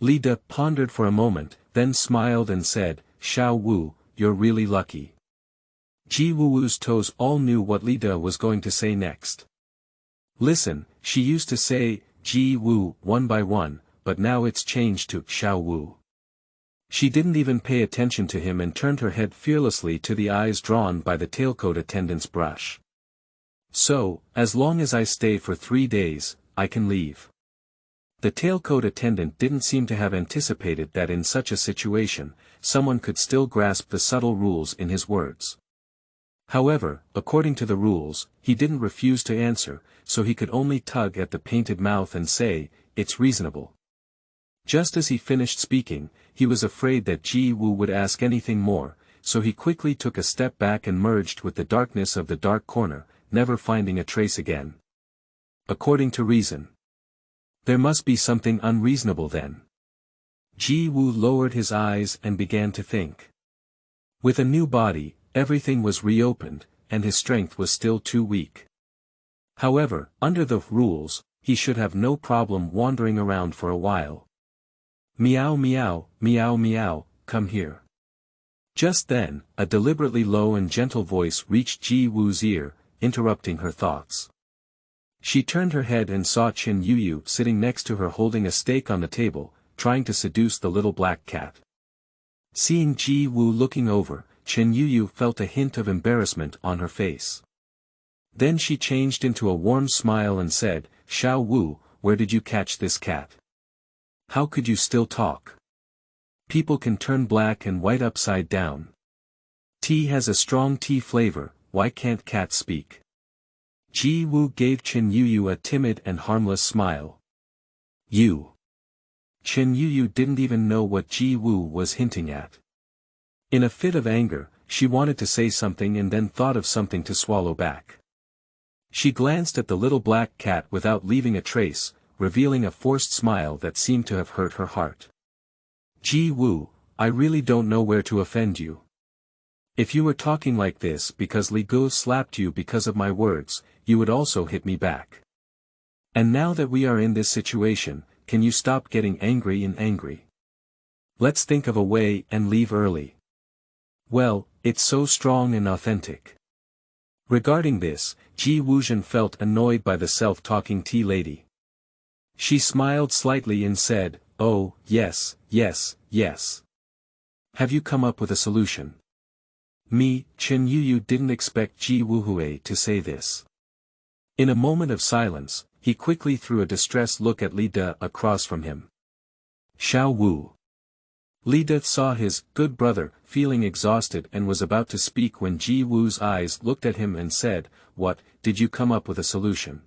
Li De pondered for a moment, then smiled and said, "Xiao Wu, you're really lucky." Ji Wu's toes all knew what Li De was going to say next. "Listen, she used to say, Ji Wu, one by one, but now it's changed to Xiao Wu." She didn't even pay attention to him and turned her head fearlessly to the eyes drawn by the tailcoat attendant's brush. "So, as long as I stay for 3 days, I can leave." The tailcoat attendant didn't seem to have anticipated that in such a situation, someone could still grasp the subtle rules in his words. However, according to the rules, he didn't refuse to answer, so he could only tug at the painted mouth and say, "It's reasonable." Just as he finished speaking, he was afraid that Ji Wu would ask anything more, so he quickly took a step back and merged with the darkness of the dark corner, never finding a trace again. According to reason. There must be something unreasonable then. Ji Wu lowered his eyes and began to think. With a new body, everything was reopened, and his strength was still too weak. However, under the rules, he should have no problem wandering around for a while. "Meow meow, meow meow, come here." Just then, a deliberately low and gentle voice reached Ji Wu's ear, interrupting her thoughts. She turned her head and saw Chen Yuyu sitting next to her holding a steak on the table, trying to seduce the little black cat. Seeing Ji Woo looking over, Chen Yuyu felt a hint of embarrassment on her face. Then she changed into a warm smile and said, "Xiao Wu, where did you catch this cat? How could you still talk? People can turn black and white upside down. Tea has a strong tea flavor, why can't cats speak?" Ji Woo gave Chen Yuyu a timid and harmless smile. "You." Chen Yuyu didn't even know what Ji Woo was hinting at. In a fit of anger, she wanted to say something and then thought of something to swallow back. She glanced at the little black cat without leaving a trace, revealing a forced smile that seemed to have hurt her heart. "Ji Woo, I really don't know where to offend you. If you were talking like this because Li Go slapped you because of my words, you would also hit me back. And now that we are in this situation, can you stop getting angry? Let's think of a way and leave early. Well, it's so strong and authentic." Regarding this, Ji Wuzhen felt annoyed by the self-talking tea lady. She smiled slightly and said, "Oh, yes. Have you come up with a solution?" Chen Yuyu didn't expect Ji Wuhue to say this. In a moment of silence, he quickly threw a distressed look at Li De across from him. "Xiao Wu." Li De saw his good brother feeling exhausted and was about to speak when Ji Wu's eyes looked at him and said, "What, did you come up with a solution?"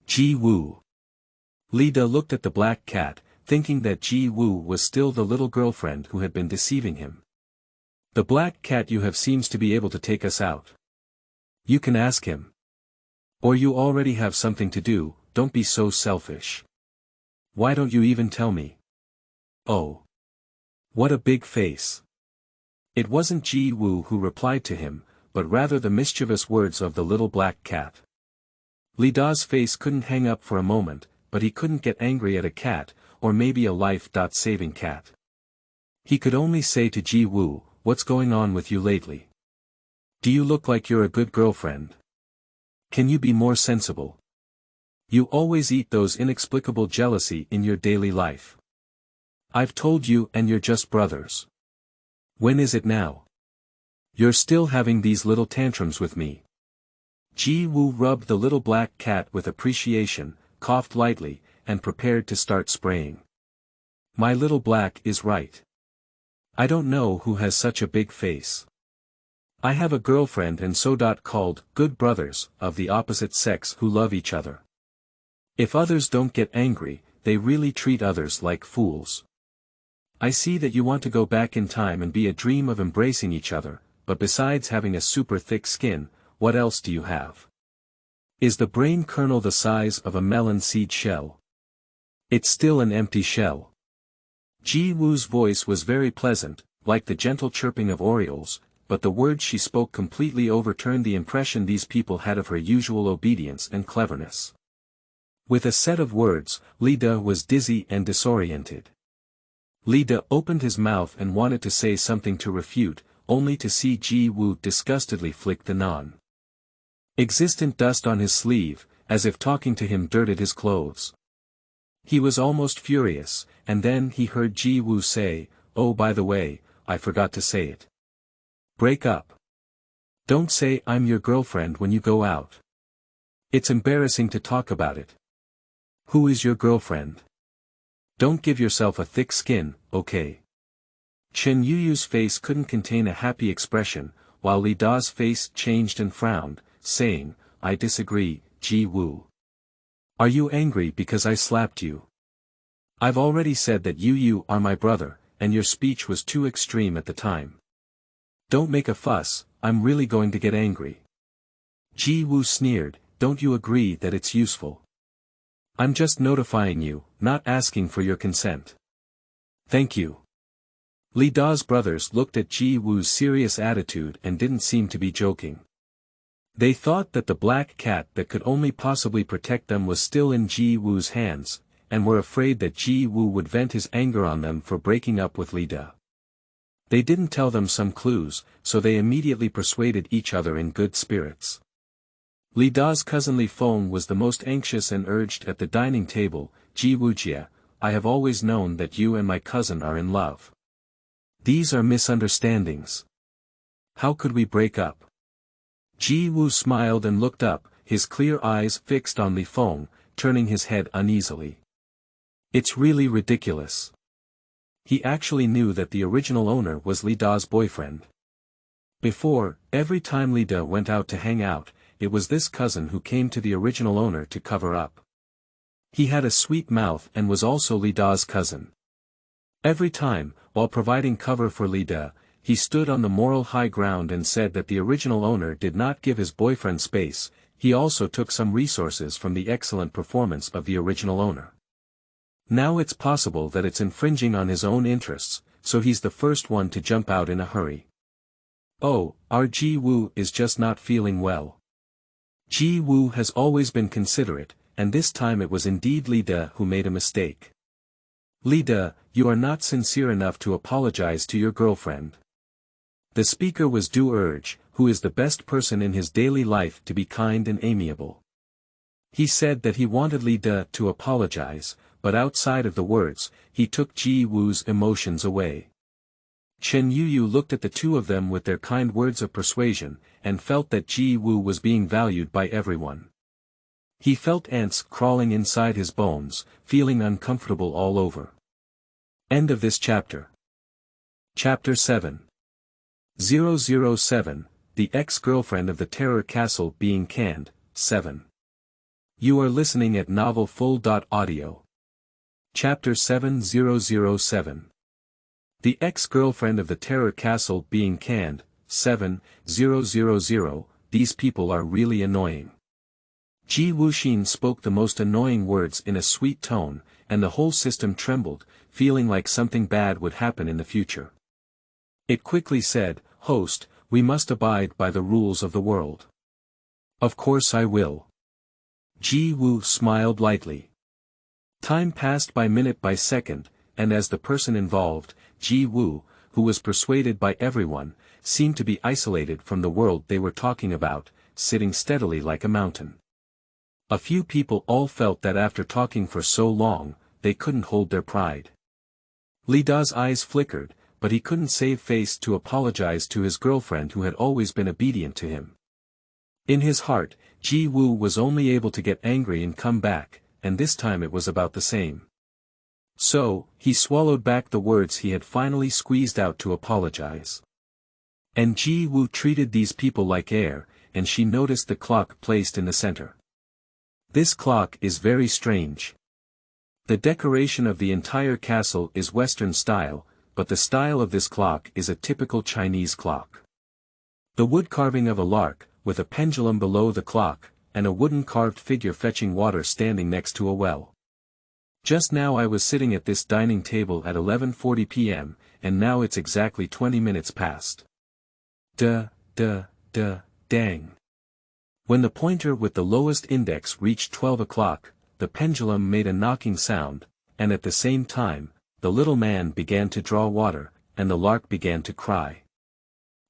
"Ji Wu." Li De looked at the black cat, thinking that Ji Wu was still the little girlfriend who had been deceiving him. "The black cat you have seems to be able to take us out. You can ask him. Or you already have something to do, don't be so selfish. Why don't you even tell me?" "Oh. What a big face." It wasn't Ji Wu who replied to him, but rather the mischievous words of the little black cat. Li Da's face couldn't hang up for a moment, but he couldn't get angry at a cat, or maybe a life-saving cat. He could only say to Ji Wu, "What's going on with you lately? Do you look like you're a good girlfriend? Can you be more sensible? You always eat those inexplicable jealousy in your daily life. I've told you and you're just brothers. When is it now? You're still having these little tantrums with me." Ji Wu rubbed the little black cat with appreciation, coughed lightly, and prepared to start spraying. "My little black is right. I don't know who has such a big face. I have a girlfriend and so called good brothers of the opposite sex who love each other. If others don't get angry, they really treat others like fools. I see that you want to go back in time and be a dream of embracing each other, but besides having a super thick skin, what else do you have? Is the brain kernel the size of a melon seed shell? It's still an empty shell." Ji Wu's voice was very pleasant, like the gentle chirping of orioles, but the words she spoke completely overturned the impression these people had of her usual obedience and cleverness. With a set of words, Li De was dizzy and disoriented. Li De opened his mouth and wanted to say something to refute, only to see Ji Wu disgustedly flick the non-existent dust on his sleeve, as if talking to him dirted his clothes. He was almost furious, and then he heard Ji Wu say, "Oh, by the way, I forgot to say it. Break up. Don't say I'm your girlfriend when you go out. It's embarrassing to talk about it. Who is your girlfriend? Don't give yourself a thick skin, okay?" Chen Yuyu's face couldn't contain a happy expression, while Li Da's face changed and frowned, saying, "I disagree, Ji Wu. Are you angry because I slapped you? I've already said that you are my brother, and your speech was too extreme at the time. Don't make a fuss, I'm really going to get angry." Ji Wu sneered, "Don't you agree that it's useful? I'm just notifying you, not asking for your consent." "Thank you." Li Da's brothers looked at Ji Wu's serious attitude and didn't seem to be joking. They thought that the black cat that could only possibly protect them was still in Ji Wu's hands, and were afraid that Ji Wu would vent his anger on them for breaking up with Li Da. They didn't tell them some clues, so they immediately persuaded each other in good spirits. Li Da's cousinly Feng was the most anxious and urged at the dining table, "Ji Wujie, I have always known that you and my cousin are in love. These are misunderstandings. How could we break up? Ji Woo smiled and looked up, his clear eyes fixed on Li Feng, turning his head uneasily. It's really ridiculous. He actually knew that the original owner was Li Da's boyfriend. Before, every time Li Da went out to hang out, it was this cousin who came to the original owner to cover up. He had a sweet mouth and was also Li Da's cousin. Every time, while providing cover for Li Da, he stood on the moral high ground and said that the original owner did not give his boyfriend space. He also took some resources from the excellent performance of the original owner. Now it's possible that it's infringing on his own interests, so he's the first one to jump out in a hurry. Oh, our Ji Woo is just not feeling well. Ji Woo has always been considerate, and this time it was indeed Li Da who made a mistake. Li Da, you are not sincere enough to apologize to your girlfriend. The speaker was Du Urge, who is the best person in his daily life to be kind and amiable. He said that he wanted Li Da to apologize, but outside of the words, he took Ji Woo's emotions away. Chen Yuyu looked at the two of them with their kind words of persuasion, and felt that Ji Woo was being valued by everyone. He felt ants crawling inside his bones, feeling uncomfortable all over. End of this chapter. Chapter 7. 007, The Ex-Girlfriend of the Terror Castle Being Canned, 7. You are listening at novelfull.audio. Chapter 7007. The Ex-Girlfriend of the Terror Castle Being Canned, 7,000, These people are really annoying. Ji Wuxin spoke the most annoying words in a sweet tone, and the whole system trembled, feeling like something bad would happen in the future. It quickly said, "Host, we must abide by the rules of the world." Of course I will. Ji Woo smiled lightly. Time passed by minute by second, and as the person involved, Ji Woo, who was persuaded by everyone, seemed to be isolated from the world they were talking about, sitting steadily like a mountain. A few people all felt that after talking for so long, they couldn't hold their pride. Li Da's eyes flickered, but he couldn't save face to apologize to his girlfriend who had always been obedient to him. In his heart, Ji Woo was only able to get angry and come back, and this time it was about the same. So, he swallowed back the words he had finally squeezed out to apologize. And Ji Woo treated these people like air, and she noticed the clock placed in the center. This clock is very strange. The decoration of the entire castle is Western style, but the style of this clock is a typical Chinese clock. The wood carving of a lark, with a pendulum below the clock, and a wooden carved figure fetching water standing next to a well. Just now I was sitting at this dining table at 11:40 p.m., and now it's exactly 20 minutes past. Dang. When the pointer with the lowest index reached 12 o'clock, the pendulum made a knocking sound, and at the same time, the little man began to draw water, and the lark began to cry.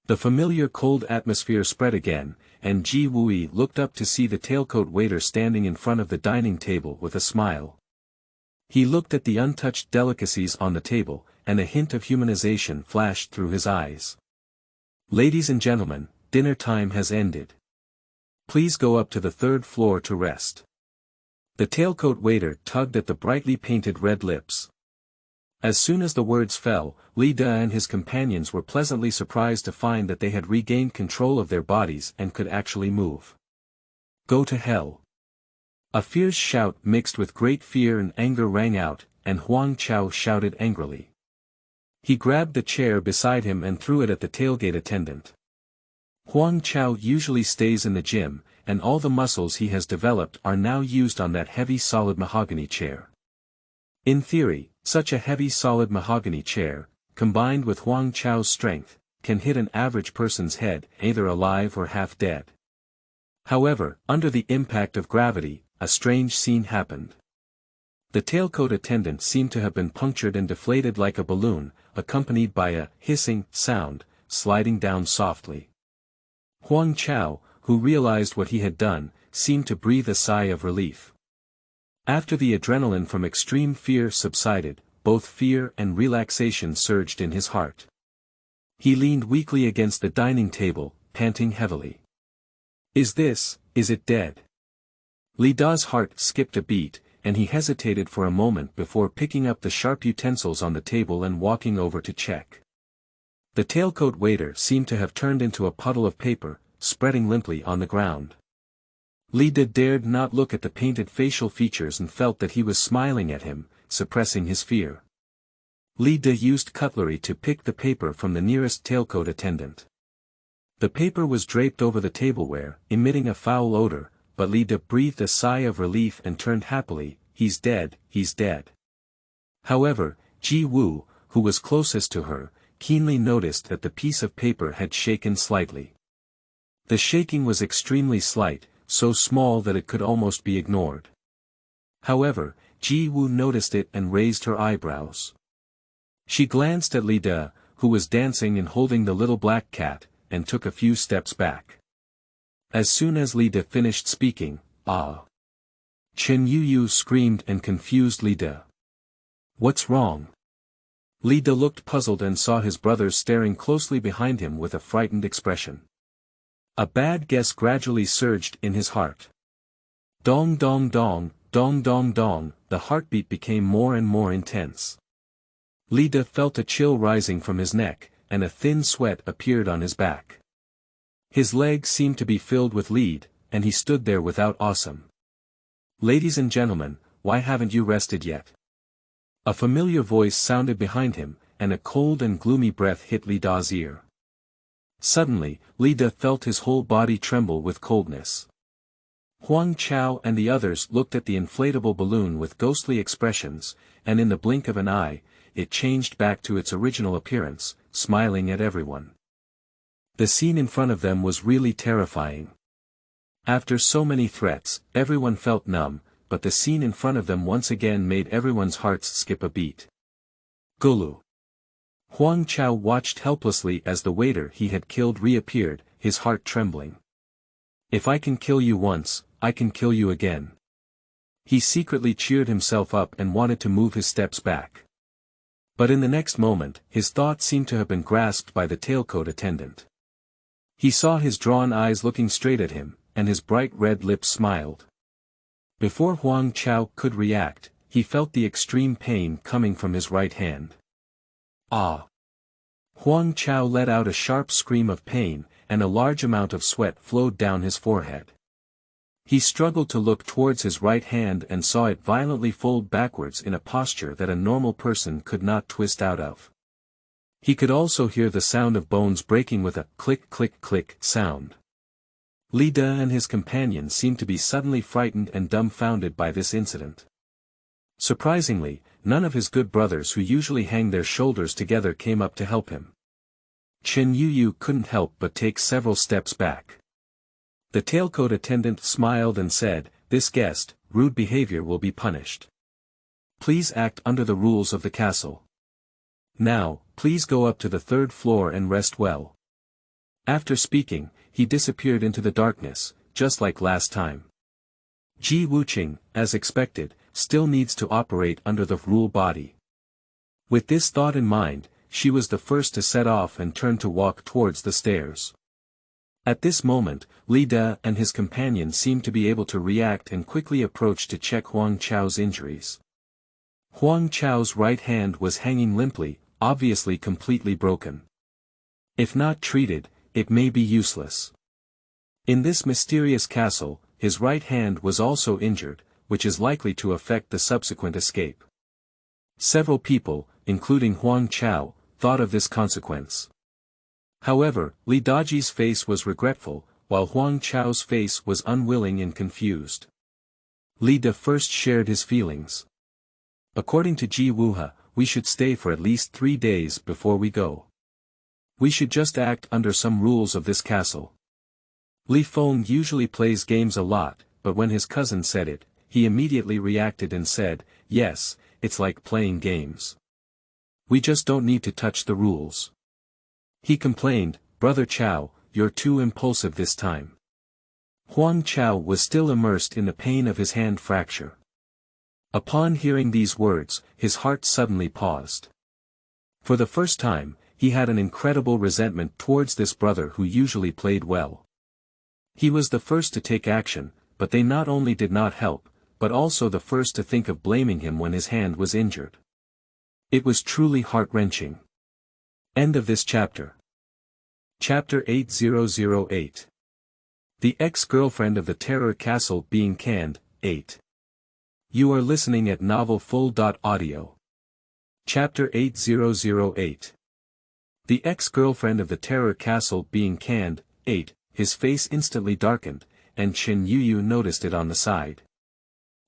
The familiar cold atmosphere spread again, and Ji Woo looked up to see the tailcoat waiter standing in front of the dining table with a smile. He looked at the untouched delicacies on the table, and a hint of humanization flashed through his eyes. "Ladies and gentlemen, dinner time has ended. Please go up to the third floor to rest." The tailcoat waiter tugged at the brightly painted red lips. As soon as the words fell, Li Da and his companions were pleasantly surprised to find that they had regained control of their bodies and could actually move. "Go to hell." A fierce shout mixed with great fear and anger rang out, and Huang Chao shouted angrily. He grabbed the chair beside him and threw it at the tailgate attendant. Huang Chao usually stays in the gym, and all the muscles he has developed are now used on that heavy solid mahogany chair. In theory, such a heavy solid mahogany chair, combined with Huang Chao's strength, can hit an average person's head, either alive or half dead. However, under the impact of gravity, a strange scene happened. The tailcoat attendant seemed to have been punctured and deflated like a balloon, accompanied by a hissing sound, sliding down softly. Huang Chao, who realized what he had done, seemed to breathe a sigh of relief. After the adrenaline from extreme fear subsided, both fear and relaxation surged in his heart. He leaned weakly against the dining table, panting heavily. Is it dead? Li Da's heart skipped a beat, and he hesitated for a moment before picking up the sharp utensils on the table and walking over to check. The tailcoat waiter seemed to have turned into a puddle of paper, spreading limply on the ground. Li Da dared not look at the painted facial features and felt that he was smiling at him, suppressing his fear. Li Da used cutlery to pick the paper from the nearest tailcoat attendant. The paper was draped over the tableware, emitting a foul odor, but Li Da breathed a sigh of relief and turned happily. He's dead, he's dead. However, Ji Woo, who was closest to her, keenly noticed that the piece of paper had shaken slightly. The shaking was extremely slight, so small that it could almost be ignored. However, Ji Woo noticed it and raised her eyebrows. She glanced at Li Da, who was dancing and holding the little black cat, and took a few steps back. As soon as Li Da finished speaking, "Ah!" Chen Yu screamed and confused Li Da. "What's wrong?" Li Da looked puzzled and saw his brothers staring closely behind him with a frightened expression. A bad guess gradually surged in his heart. Dong dong dong, dong dong dong, the heartbeat became more and more intense. Li Da felt a chill rising from his neck, and a thin sweat appeared on his back. His legs seemed to be filled with lead, and he stood there without awesome. "Ladies and gentlemen, why haven't you rested yet?" A familiar voice sounded behind him, and a cold and gloomy breath hit Li Da's ear. Suddenly, Li Da felt his whole body tremble with coldness. Huang Chao and the others looked at the inflatable balloon with ghostly expressions, and in the blink of an eye, it changed back to its original appearance, smiling at everyone. The scene in front of them was really terrifying. After so many threats, everyone felt numb, but the scene in front of them once again made everyone's hearts skip a beat. Gulu. Huang Chao watched helplessly as the waiter he had killed reappeared, his heart trembling. "If I can kill you once, I can kill you again." He secretly cheered himself up and wanted to move his steps back. But in the next moment, his thought seemed to have been grasped by the tailcoat attendant. He saw his drawn eyes looking straight at him, and his bright red lips smiled. Before Huang Chao could react, he felt the extreme pain coming from his right hand. "Ah!" Huang Chao let out a sharp scream of pain, and a large amount of sweat flowed down his forehead. He struggled to look towards his right hand and saw it violently fold backwards in a posture that a normal person could not twist out of. He could also hear the sound of bones breaking with a click-click-click sound. Li Da and his companion seemed to be suddenly frightened and dumbfounded by this incident. Surprisingly, none of his good brothers who usually hang their shoulders together came up to help him. Chen Yu couldn't help but take several steps back. The tailcoat attendant smiled and said, "This guest, rude behavior will be punished. Please act under the rules of the castle. Now, please go up to the 3rd floor and rest well." After speaking, he disappeared into the darkness, just like last time. Ji Wuqing, as expected, still needs to operate under the rule body. With this thought in mind, she was the first to set off and turn to walk towards the stairs. At this moment, Li Da and his companion seemed to be able to react and quickly approached to check Huang Chao's injuries. Huang Chao's right hand was hanging limply, obviously completely broken. If not treated, it may be useless. In this mysterious castle, his right hand was also injured, which is likely to affect the subsequent escape. Several people, including Huang Chao, thought of this consequence. However, Li Daji's face was regretful, while Huang Chao's face was unwilling and confused. Li Da first shared his feelings. "According to Ji Wuha, we should stay for at least 3 days before we go. We should just act under some rules of this castle." Li Feng usually plays games a lot, but when his cousin said it, he immediately reacted and said, "Yes, it's like playing games. We just don't need to touch the rules." He complained, "Brother Chao, you're too impulsive this time." Huang Chao was still immersed in the pain of his hand fracture. Upon hearing these words, his heart suddenly paused. For the first time, he had an incredible resentment towards this brother who usually played well. He was the first to take action, but they not only did not help, but also the first to think of blaming him when his hand was injured. It was truly heart-wrenching. End of this chapter. Chapter 8008. The ex-girlfriend of the terror castle being canned, 8. You are listening at novelfull.audio. Chapter 8008. The ex-girlfriend of the terror castle being canned, 8, his face instantly darkened, and Chen Yuyu noticed it on the side.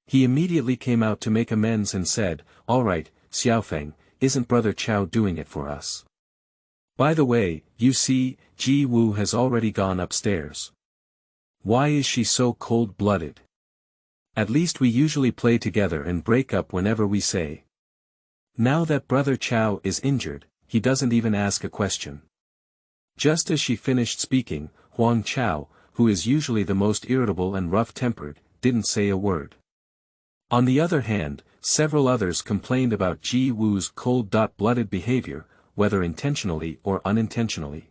He immediately came out to make amends and said, "All right, Xiaofeng, isn't Brother Chao doing it for us? By the way, you see, Ji Wu has already gone upstairs. Why is she so cold-blooded? At least we usually play together and break up whenever we say. Now that Brother Chao is injured, he doesn't even ask a question." Just as she finished speaking, Huang Chao, who is usually the most irritable and rough-tempered, didn't say a word. On the other hand, several others complained about Ji Wu's cold-blooded behavior, whether intentionally or unintentionally.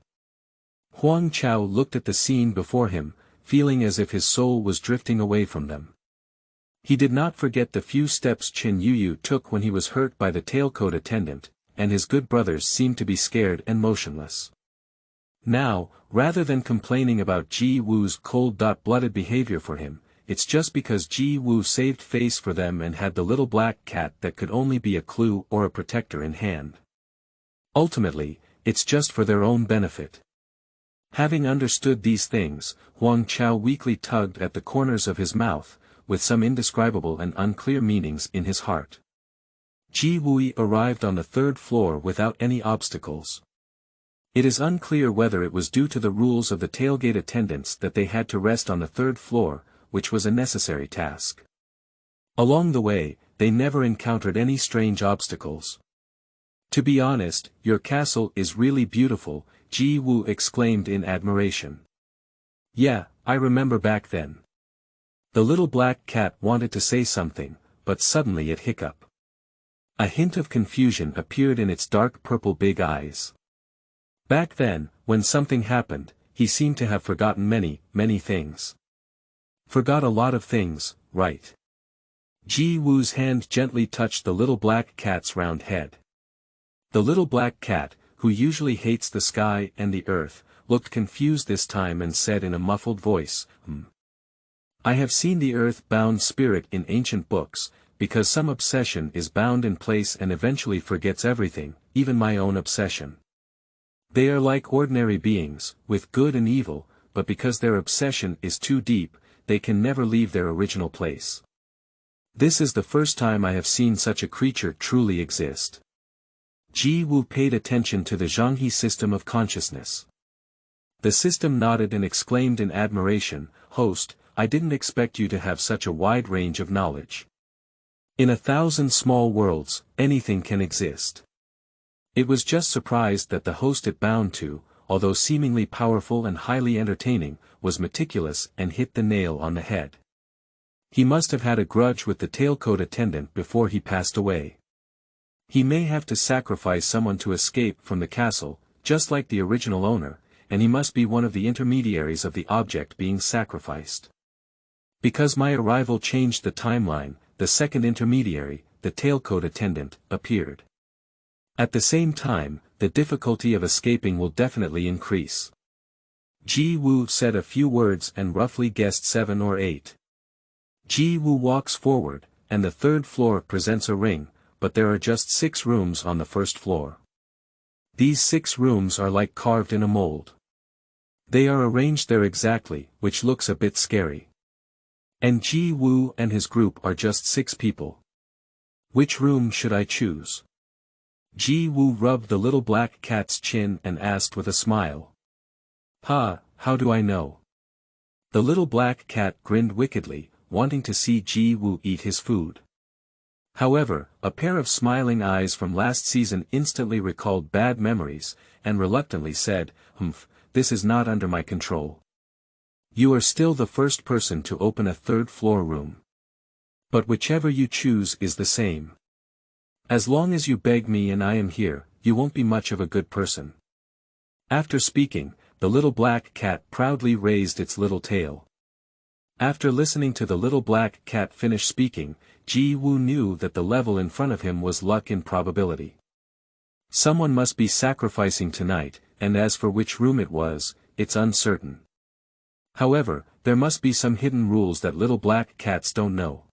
Huang Chao looked at the scene before him, feeling as if his soul was drifting away from them. He did not forget the few steps Chen Yuyu took when he was hurt by the tailcoat attendant, and his good brothers seemed to be scared and motionless. Now, rather than complaining about Ji Wu's cold-blooded behavior for him, it's just because Ji Wu saved face for them and had the little black cat that could only be a clue or a protector in hand. Ultimately, it's just for their own benefit. Having understood these things, Huang Chao weakly tugged at the corners of his mouth, with some indescribable and unclear meanings in his heart. Ji Wui arrived on the third floor without any obstacles. It is unclear whether it was due to the rules of the tailgate attendants that they had to rest on the third floor, which was a necessary task. Along the way, they never encountered any strange obstacles. "To be honest, your castle is really beautiful," Ji Wu exclaimed in admiration. "Yeah, I remember back then." The little black cat wanted to say something, but suddenly it hiccuped. A hint of confusion appeared in its dark purple big eyes. Back then, when something happened, he seemed to have forgotten many things. Forgot a lot of things, right? Ji Wu's hand gently touched the little black cat's round head. The little black cat, who usually hates the sky and the earth, looked confused this time and said in a muffled voice, I have seen the earth-bound spirit in ancient books, because some obsession is bound in place and eventually forgets everything, even my own obsession. They are like ordinary beings, with good and evil, but because their obsession is too deep, they can never leave their original place. This is the first time I have seen such a creature truly exist. Ji Wu paid attention to the Zhanghe system of consciousness. The system nodded and exclaimed in admiration, "Host, I didn't expect you to have such a wide range of knowledge. In 1,000 small worlds, anything can exist." It was just surprised that the host it bound to, although seemingly powerful and highly entertaining, was meticulous and hit the nail on the head. He must have had a grudge with the tailcoat attendant before he passed away. He may have to sacrifice someone to escape from the castle, just like the original owner, and he must be one of the intermediaries of the object being sacrificed. Because my arrival changed the timeline, the second intermediary, the tailcoat attendant, appeared. At the same time, the difficulty of escaping will definitely increase. Ji Wu said a few words and roughly guessed 7 or 8. Ji Wu walks forward, and the third floor presents a ring, but there are just 6 rooms on the first floor. These 6 rooms are like carved in a mold. They are arranged there exactly, which looks a bit scary. And Ji Wu and his group are just 6 people. Which room should I choose? Ji Wu rubbed the little black cat's chin and asked with a smile. How do I know? The little black cat grinned wickedly, wanting to see Ji Wu eat his food. However, a pair of smiling eyes from last season instantly recalled bad memories, and reluctantly said, this is not under my control. You are still the first person to open a third-floor room. But whichever you choose is the same. As long as you beg me and I am here, you won't be much of a good person." After speaking, the little black cat proudly raised its little tail. After listening to the little black cat finish speaking, Ji Woo knew that the level in front of him was luck in probability. Someone must be sacrificing tonight, and as for which room it was, it's uncertain. However, there must be some hidden rules that little black cats don't know.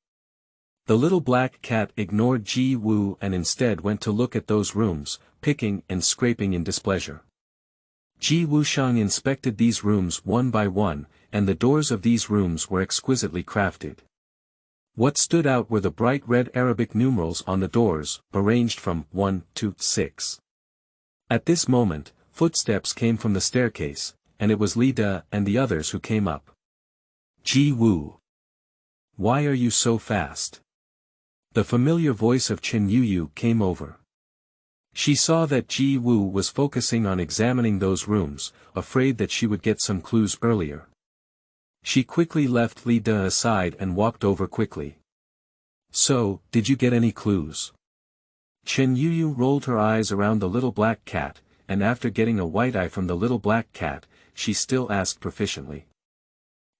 The little black cat ignored Ji Woo and instead went to look at those rooms, picking and scraping in displeasure. Ji Woo Shuang inspected these rooms one by one, and the doors of these rooms were exquisitely crafted. What stood out were the bright red Arabic numerals on the doors, arranged from 1 to 6. At this moment, footsteps came from the staircase, and it was Li De and the others who came up. "Ji Woo. Why are you so fast?" The familiar voice of Chen Yuyu came over. She saw that Ji Woo was focusing on examining those rooms, afraid that she would get some clues earlier. She quickly left Li De aside and walked over quickly. "So, did you get any clues?" Chen Yuyu rolled her eyes around the little black cat, and after getting a white eye from the little black cat, she still asked proficiently.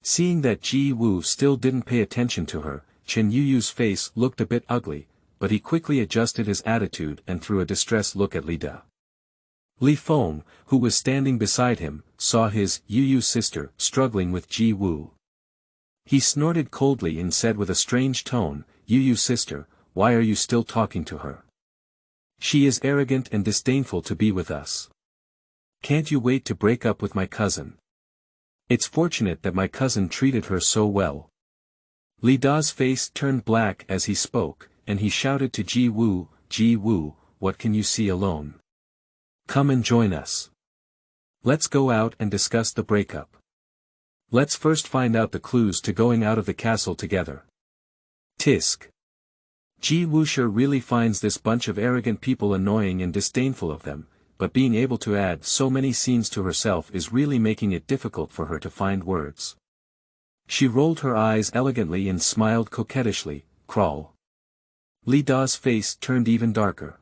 Seeing that Ji Woo still didn't pay attention to her, Chen Yuyu's face looked a bit ugly, but he quickly adjusted his attitude and threw a distressed look at Li De. Li Feng, who was standing beside him, saw his Yuyu sister struggling with Ji Woo. He snorted coldly and said with a strange tone, "Yuyu sister, why are you still talking to her? She is arrogant and disdainful to be with us. Can't you wait to break up with my cousin? It's fortunate that my cousin treated her so well." Li Da's face turned black as he spoke, and he shouted to Ji Woo, "Ji Woo, what can you see alone? Come and join us. Let's go out and discuss the breakup. Let's first find out the clues to going out of the castle together." Tisk. Ji Woo sure really finds this bunch of arrogant people annoying and disdainful of them, but being able to add so many scenes to herself is really making it difficult for her to find words. She rolled her eyes elegantly and smiled coquettishly, "Crawl." Li Da's face turned even darker.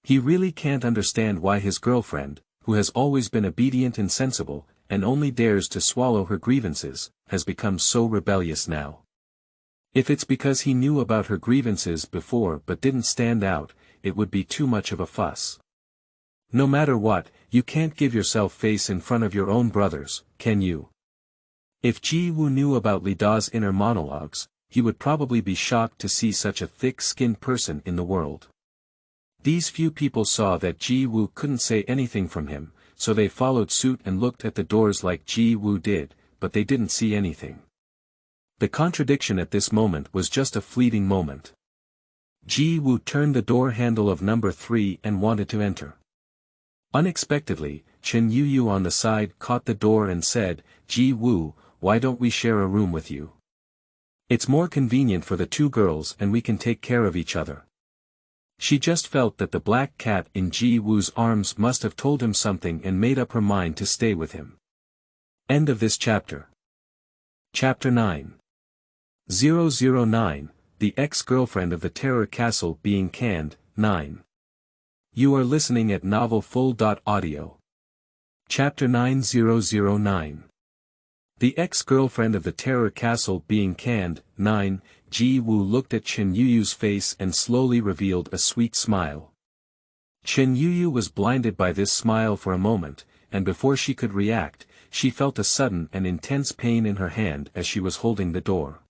He really can't understand why his girlfriend, who has always been obedient and sensible, and only dares to swallow her grievances, has become so rebellious now. If it's because he knew about her grievances before but didn't stand out, it would be too much of a fuss. No matter what, you can't give yourself face in front of your own brothers, can you? If Ji Woo knew about Li Da's inner monologues, he would probably be shocked to see such a thick-skinned person in the world. These few people saw that Ji Woo couldn't say anything from him, so they followed suit and looked at the doors like Ji Woo did, but they didn't see anything. The contradiction at this moment was just a fleeting moment. Ji Woo turned the door handle of number 3 and wanted to enter. Unexpectedly, Chen Yuyu on the side caught the door and said, "Ji Woo, why don't we share a room with you? It's more convenient for the two girls and we can take care of each other." She just felt that the black cat in Ji Woo's arms must have told him something and made up her mind to stay with him. End of this chapter. Chapter 9. 009, The Ex-Girlfriend of the Terror Castle Being Canned, 9. You are listening at novelfull.audio. Chapter 9009. The Ex-Girlfriend of the Terror Castle Being Canned, 9. Ji Woo looked at Chen Yuyu's face and slowly revealed a sweet smile. Chen Yuyu was blinded by this smile for a moment, and before she could react, she felt a sudden and intense pain in her hand as she was holding the door.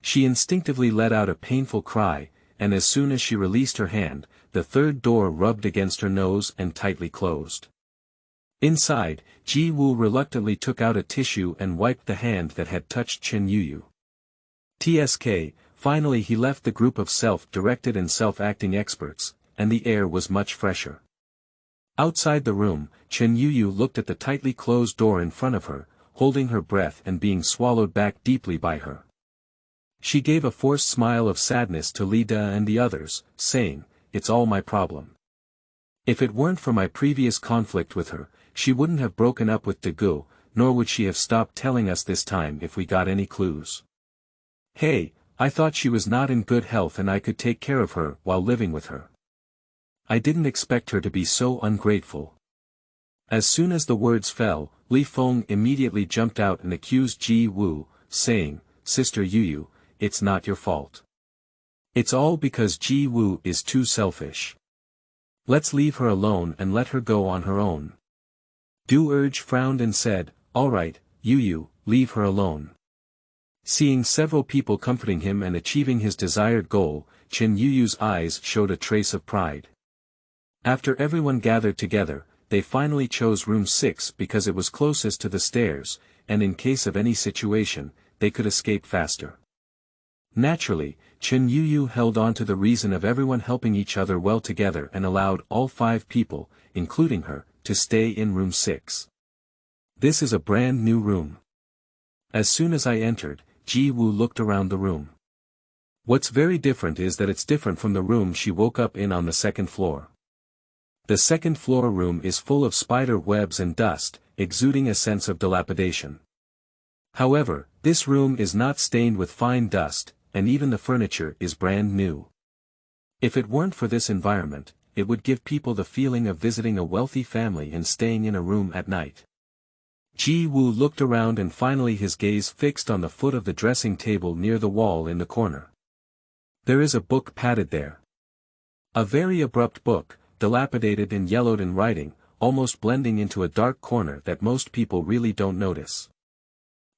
She instinctively let out a painful cry, and as soon as she released her hand, the third door rubbed against her nose and tightly closed. Inside, Ji Woo reluctantly took out a tissue and wiped the hand that had touched Chen Yuyu. TSK, finally he left the group of self-directed and self-acting experts, and the air was much fresher. Outside the room, Chen Yuyu looked at the tightly closed door in front of her, holding her breath and being swallowed back deeply by her. She gave a forced smile of sadness to Li De and the others, saying, "It's all my problem. If it weren't for my previous conflict with her, she wouldn't have broken up with Dagu, nor would she have stopped telling us this time if we got any clues. Hey, I thought she was not in good health and I could take care of her while living with her. I didn't expect her to be so ungrateful. As soon as the words fell, Li Feng immediately jumped out and accused Ji Wu, saying, "Sister Yu, it's not your fault. It's all because Ji Wu is too selfish. Let's leave her alone and let her go on her own." Du Urge frowned and said, "All right, Yu, leave her alone." Seeing several people comforting him and achieving his desired goal, Chen Yuyu's eyes showed a trace of pride. After everyone gathered together, they finally chose room 6 because it was closest to the stairs, and in case of any situation, they could escape faster. Naturally, Chen Yuyu held on to the reason of everyone helping each other well together and allowed all 5 people, including her, to stay in room 6. This is a brand new room. As soon as I entered, Ji Wu looked around the room. What's very different is that it's different from the room she woke up in on the 2nd floor. The 2nd floor room is full of spider webs and dust, exuding a sense of dilapidation. However, this room is not stained with fine dust, and even the furniture is brand new. If it weren't for this environment, it would give people the feeling of visiting a wealthy family and staying in a room at night. Ji Wu looked around and finally his gaze fixed on the foot of the dressing table near the wall in the corner. There is a book padded there. A very abrupt book, dilapidated and yellowed in writing, almost blending into a dark corner that most people really don't notice.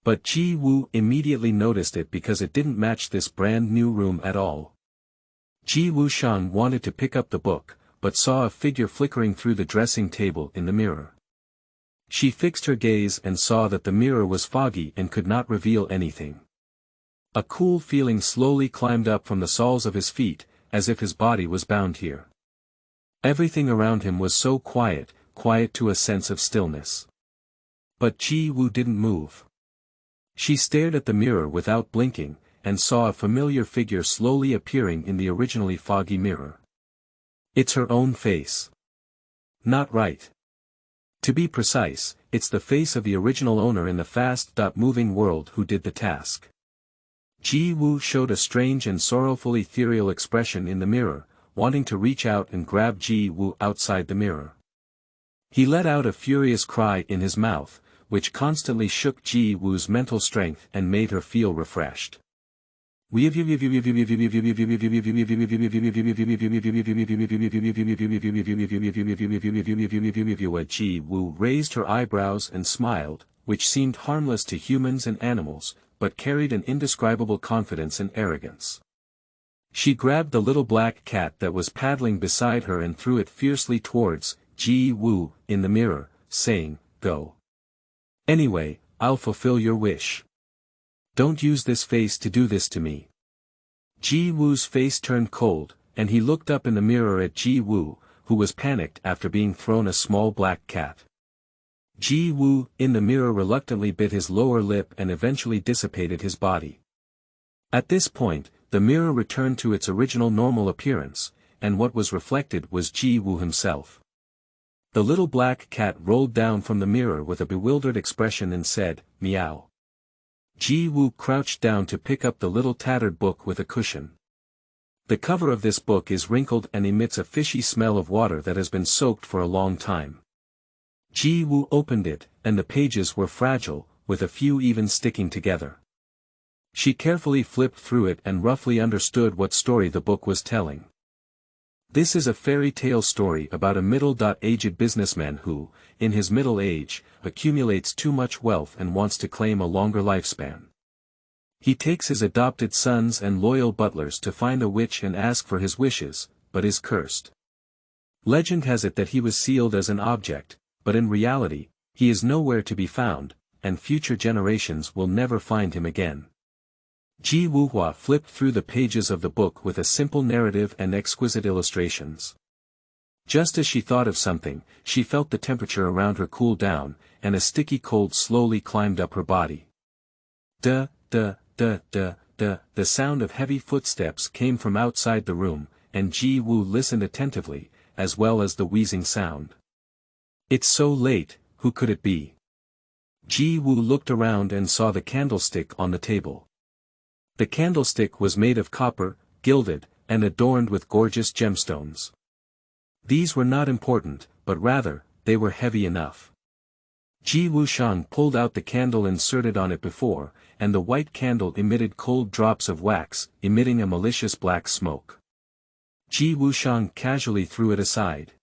But Ji Wu immediately noticed it because it didn't match this brand new room at all. Ji Wu Shuang wanted to pick up the book, but saw a figure flickering through the dressing table in the mirror. She fixed her gaze and saw that the mirror was foggy and could not reveal anything. A cool feeling slowly climbed up from the soles of his feet, as if his body was bound here. Everything around him was so quiet, quiet to a sense of stillness. But Ji Wu didn't move. She stared at the mirror without blinking, and saw a familiar figure slowly appearing in the originally foggy mirror. It's her own face. Not right. To be precise, it's the face of the original owner in the fast-moving world who did the task. Ji Wu showed a strange and sorrowful ethereal expression in the mirror, wanting to reach out and grab Ji Wu outside the mirror. He let out a furious cry in his mouth, which constantly shook Ji Wu's mental strength and made her feel refreshed. Ji Wu raised her eyebrows and smiled, which seemed harmless to humans and animals, but carried an indescribable confidence and arrogance. She grabbed the little black cat that was paddling beside her and threw it fiercely towards Ji Wu in the mirror, saying, "Go. Anyway, I'll fulfill your wish. Don't use this face to do this to me." Ji Wu's face turned cold, and he looked up in the mirror at Ji Wu, who was panicked after being thrown a small black cat. Ji Wu in the mirror reluctantly bit his lower lip and eventually dissipated his body. At this point, the mirror returned to its original normal appearance, and what was reflected was Ji Wu himself. The little black cat rolled down from the mirror with a bewildered expression and said, "Meow." Ji Wu crouched down to pick up the little tattered book with a cushion. The cover of this book is wrinkled and emits a fishy smell of water that has been soaked for a long time. Ji Wu opened it, and the pages were fragile, with a few even sticking together. She carefully flipped through it and roughly understood what story the book was telling. This is a fairy tale story about a middle-aged businessman who, in his middle age, accumulates too much wealth and wants to claim a longer lifespan. He takes his adopted sons and loyal butlers to find a witch and ask for his wishes, but is cursed. Legend has it that he was sealed as an object, but in reality, he is nowhere to be found, and future generations will never find him again. Ji Wuhua flipped through the pages of the book with a simple narrative and exquisite illustrations. Just as she thought of something, she felt the temperature around her cool down, and a sticky cold slowly climbed up her body. The sound of heavy footsteps came from outside the room, and Ji Wu listened attentively, as well as the wheezing sound. "It's so late, who could it be?" Ji Wu looked around and saw the candlestick on the table. The candlestick was made of copper, gilded, and adorned with gorgeous gemstones. These were not important, but rather, they were heavy enough. Ji Wuxiang pulled out the candle inserted on it before, and the white candle emitted cold drops of wax, emitting a malicious black smoke. Ji Wuxiang casually threw it aside.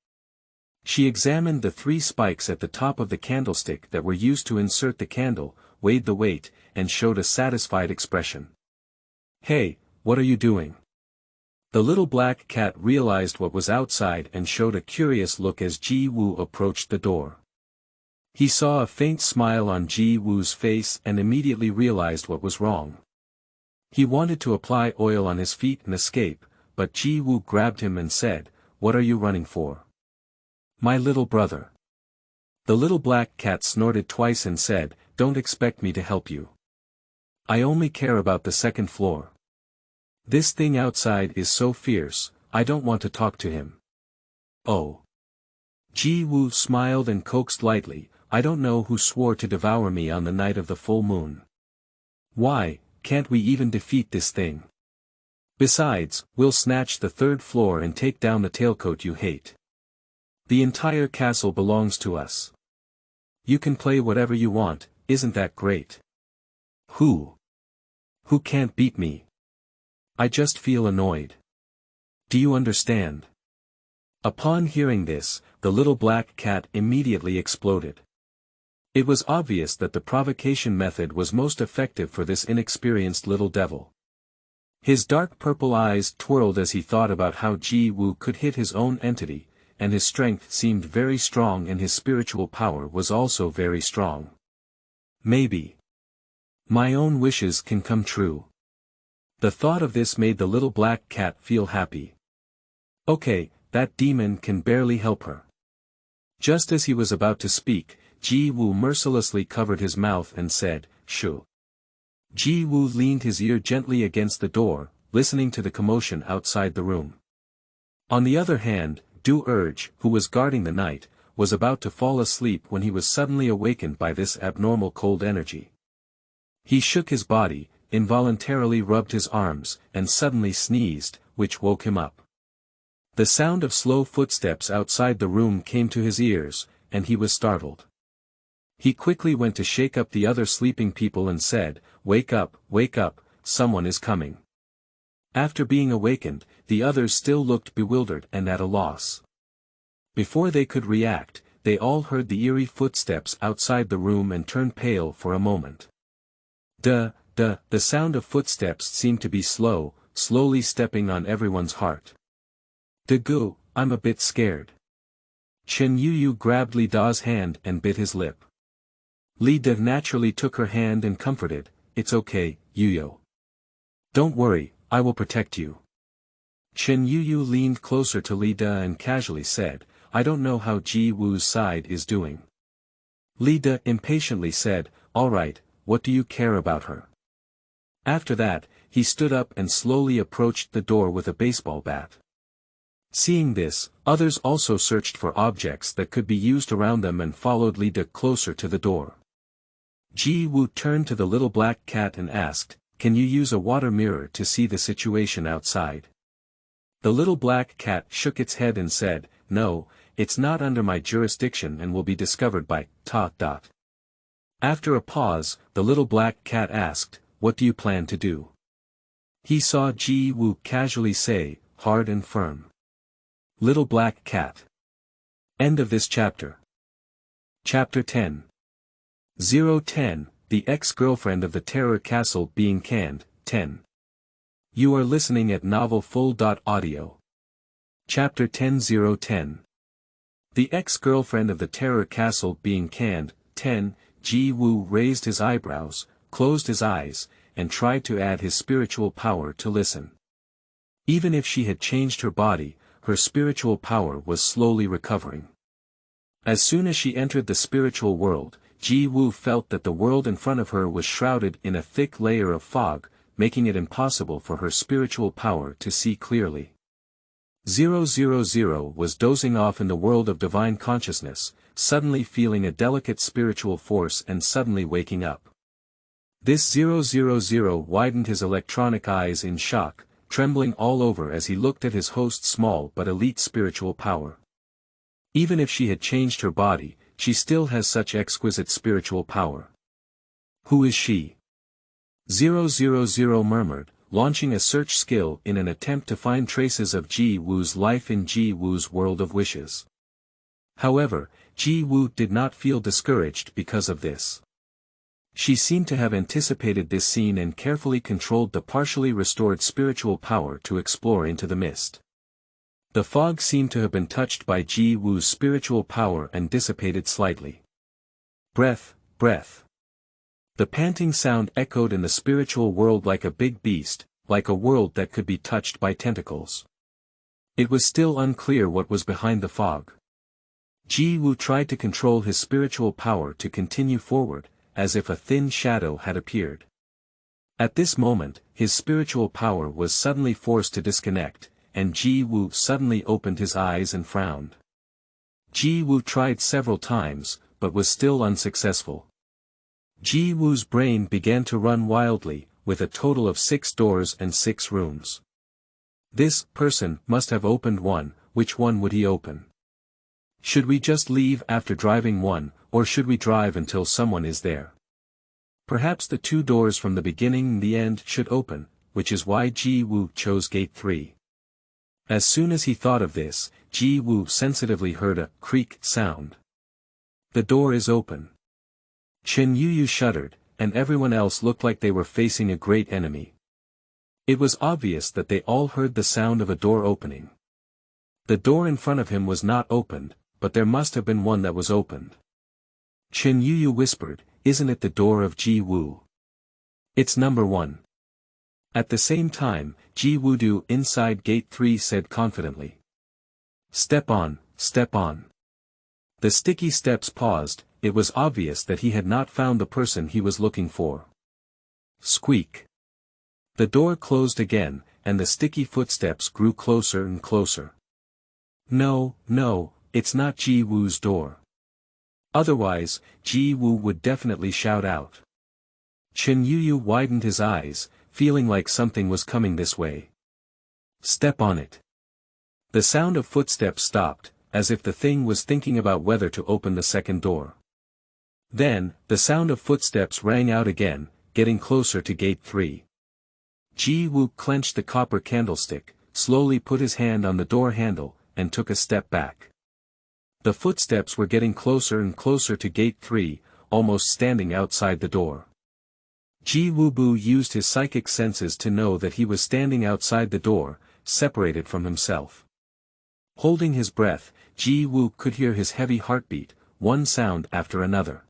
She examined the 3 spikes at the top of the candlestick that were used to insert the candle, weighed the weight, and showed a satisfied expression. "Hey, what are you doing?" The little black cat realized what was outside and showed a curious look as Ji Wu approached the door. He saw a faint smile on Ji Wu's face and immediately realized what was wrong. He wanted to apply oil on his feet and escape, but Ji Wu grabbed him and said, "What are you running for?" "My little brother." The little black cat snorted twice and said, "Don't expect me to help you. I only care about the 2nd floor. This thing outside is so fierce, I don't want to talk to him." "Oh." Ji Wu smiled and coaxed lightly, "I don't know who swore to devour me on the night of the full moon. Why, can't we even defeat this thing? Besides, we'll snatch the 3rd floor and take down the tailcoat you hate. The entire castle belongs to us. You can play whatever you want, isn't that great? Who can't beat me? I just feel annoyed. Do you understand?" Upon hearing this, the little black cat immediately exploded. It was obvious that the provocation method was most effective for this inexperienced little devil. His dark purple eyes twirled as he thought about how Ji Wu could hit his own entity, and his strength seemed very strong and his spiritual power was also very strong. Maybe my own wishes can come true. The thought of this made the little black cat feel happy. Okay, that demon can barely help her. Just as he was about to speak, Ji Wu mercilessly covered his mouth and said, "Shu." Ji Wu leaned his ear gently against the door, listening to the commotion outside the room. On the other hand, Du Urge, who was guarding the night, was about to fall asleep when he was suddenly awakened by this abnormal cold energy. He shook his body, involuntarily rubbed his arms, and suddenly sneezed, which woke him up. The sound of slow footsteps outside the room came to his ears, and he was startled. He quickly went to shake up the other sleeping people and said, wake up, someone is coming." After being awakened, the others still looked bewildered and at a loss. Before they could react, they all heard the eerie footsteps outside the room and turned pale for a moment. The sound of footsteps seemed to be slowly stepping on everyone's heart. "Dagu, I'm a bit scared." Chen Yuyu grabbed Li Da's hand and bit his lip. Li Da naturally took her hand and comforted, "It's okay, Yuyo. Don't worry, I will protect you." Chen Yuyu leaned closer to Li Da and casually said, "I don't know how Ji Wu's side is doing." Li Da impatiently said, "All right, what do you care about her?" After that, he stood up and slowly approached the door with a baseball bat. Seeing this, others also searched for objects that could be used around them and followed Li Da closer to the door. Ji Wu turned to the little black cat and asked, "Can you use a water mirror to see the situation outside?" The little black cat shook its head and said, "No, it's not under my jurisdiction and will be discovered by ... After a pause, the little black cat asked, "What do you plan to do?" He saw Ji Wu casually say, "Hard and firm." Little black cat. End of this chapter. Chapter 10. 010, The Ex-Girlfriend of the Terror Castle Being Canned, 10. You are listening at novelfull.audio. Chapter 10. The Ex-Girlfriend of the Terror Castle Being Canned, 10. Ji Wu raised his eyebrows, closed his eyes, and tried to add his spiritual power to listen. Even if she had changed her body, her spiritual power was slowly recovering. As soon as she entered the spiritual world, Ji Wu felt that the world in front of her was shrouded in a thick layer of fog, making it impossible for her spiritual power to see clearly. 000 was dozing off in the world of divine consciousness, suddenly feeling a delicate spiritual force and suddenly waking up. This 000 widened his electronic eyes in shock, trembling all over as he looked at his host's small but elite spiritual power. Even if she had changed her body, she still has such exquisite spiritual power. Who is she? 000 murmured, launching a search skill in an attempt to find traces of Ji Wu's life in Ji Wu's world of wishes. However, Ji Wu did not feel discouraged because of this. She seemed to have anticipated this scene and carefully controlled the partially restored spiritual power to explore into the mist. The fog seemed to have been touched by Ji Wu's spiritual power and dissipated slightly. Breath, breath. The panting sound echoed in the spiritual world like a big beast, like a world that could be touched by tentacles. It was still unclear what was behind the fog. Ji Wu tried to control his spiritual power to continue forward, as if a thin shadow had appeared. At this moment, his spiritual power was suddenly forced to disconnect, and Ji Wu suddenly opened his eyes and frowned. Ji Wu tried several times, but was still unsuccessful. Ji Wu's brain began to run wildly, with a total of 6 doors and 6 rooms. This person must have opened one. Which one would he open? Should we just leave after driving one, or should we drive until someone is there? Perhaps the 2 doors from the beginning and the end should open, which is why Ji Wu chose gate 3. As soon as he thought of this, Ji Wu sensitively heard a creak sound. The door is open. Chen Yuyu shuddered, and everyone else looked like they were facing a great enemy. It was obvious that they all heard the sound of a door opening. The door in front of him was not opened, but there must have been one that was opened. Chen Yuyu whispered, "Isn't it the door of Ji Wu? It's number 1. At the same time, Ji Wudu inside gate 3 said confidently. Step on, step on. The sticky steps paused. It was obvious that he had not found the person he was looking for. Squeak. The door closed again, and the sticky footsteps grew closer and closer. No, no, it's not Ji Wu's door. Otherwise, Ji Wu would definitely shout out. Chen Yuyu widened his eyes, feeling like something was coming this way. Step on it. The sound of footsteps stopped, as if the thing was thinking about whether to open the second door. Then, the sound of footsteps rang out again, getting closer to gate 3. Ji Wu clenched the copper candlestick, slowly put his hand on the door handle, and took a step back. The footsteps were getting closer and closer to gate 3, almost standing outside the door. Ji Wubu used his psychic senses to know that he was standing outside the door, separated from himself. Holding his breath, Ji Wu could hear his heavy heartbeat, one sound after another.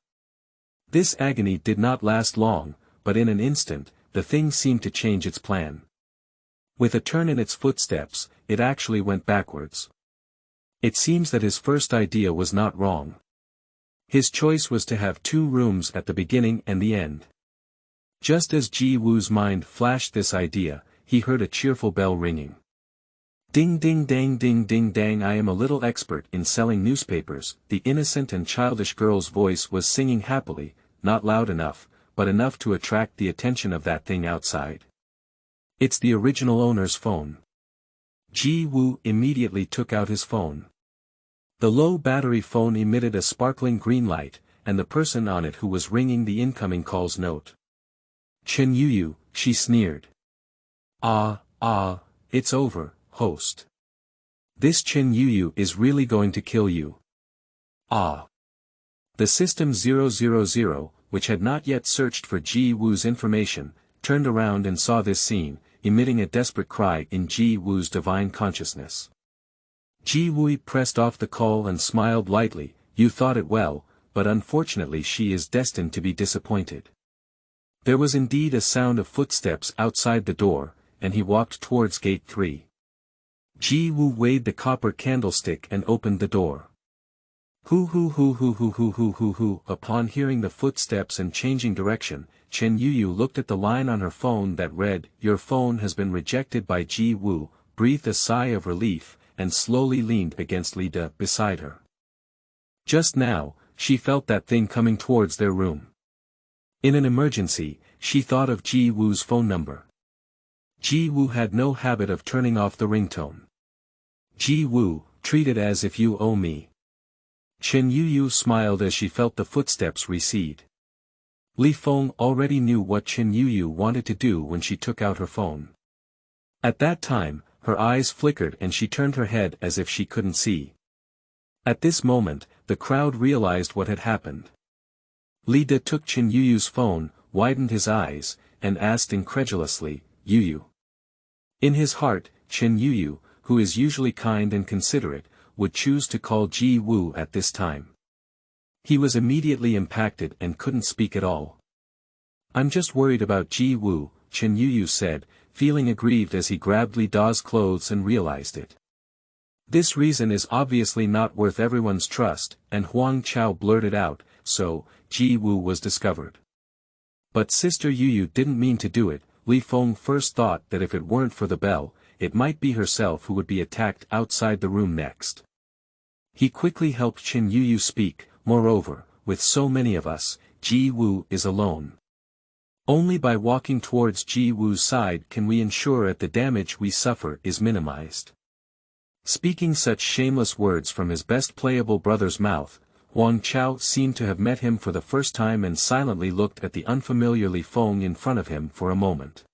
This agony did not last long, but in an instant, the thing seemed to change its plan. With a turn in its footsteps, it actually went backwards. It seems that his first idea was not wrong. His choice was to have 2 rooms at the beginning and the end. Just as Ji Wu's mind flashed this idea, he heard a cheerful bell ringing. Ding ding dang ding ding dang. I am a little expert in selling newspapers. The innocent and childish girl's voice was singing happily, not loud enough, but enough to attract the attention of that thing outside. It's the original owner's phone. Ji Wu immediately took out his phone. The low battery phone emitted a sparkling green light, and the person on it who was ringing the incoming calls note. Chen Yuyu, she sneered. It's over, host. This Chen Yuyu is really going to kill you. The system 000, which had not yet searched for Ji Wu's information, turned around and saw this scene, emitting a desperate cry in Ji Wu's divine consciousness. Ji Wu pressed off the call and smiled lightly. You thought it well, but unfortunately she is destined to be disappointed. There was indeed a sound of footsteps outside the door, and he walked towards gate 3. Ji Wu weighed the copper candlestick and opened the door. Upon hearing the footsteps and changing direction, Chen Yuyu looked at the line on her phone that read, Your phone has been rejected by Ji Wu, breathed a sigh of relief, and slowly leaned against Lida beside her. Just now, she felt that thing coming towards their room. In an emergency, she thought of Ji Wu's phone number. Ji Wu had no habit of turning off the ringtone. Ji Wu, treat it as if you owe me. Chen Yuyu smiled as she felt the footsteps recede. Li Feng already knew what Chen Yuyu wanted to do when she took out her phone. At that time, her eyes flickered and she turned her head as if she couldn't see. At this moment, the crowd realized what had happened. Li De took Chen Yuyu's phone, widened his eyes, and asked incredulously, "Yuyu?" In his heart, Chen Yuyu, who is usually kind and considerate, would choose to call Ji Wu at this time. He was immediately impacted and couldn't speak at all. "I'm just worried about Ji Wu," Chen Yuyu said, feeling aggrieved as he grabbed Li Da's clothes and realized it. This reason is obviously not worth everyone's trust, and Huang Chao blurted out, "So, Ji Wu was discovered." But Sister Yuyu didn't mean to do it. Li Feng first thought that if it weren't for the bell, it might be herself who would be attacked outside the room next. He quickly helped Chen Yuyu speak. "Moreover, with so many of us, Ji Wu is alone. Only by walking towards Ji Wu's side can we ensure that the damage we suffer is minimized." Speaking such shameless words from his best playable brother's mouth, Huang Chao seemed to have met him for the first time and silently looked at the unfamiliar Li Feng in front of him for a moment.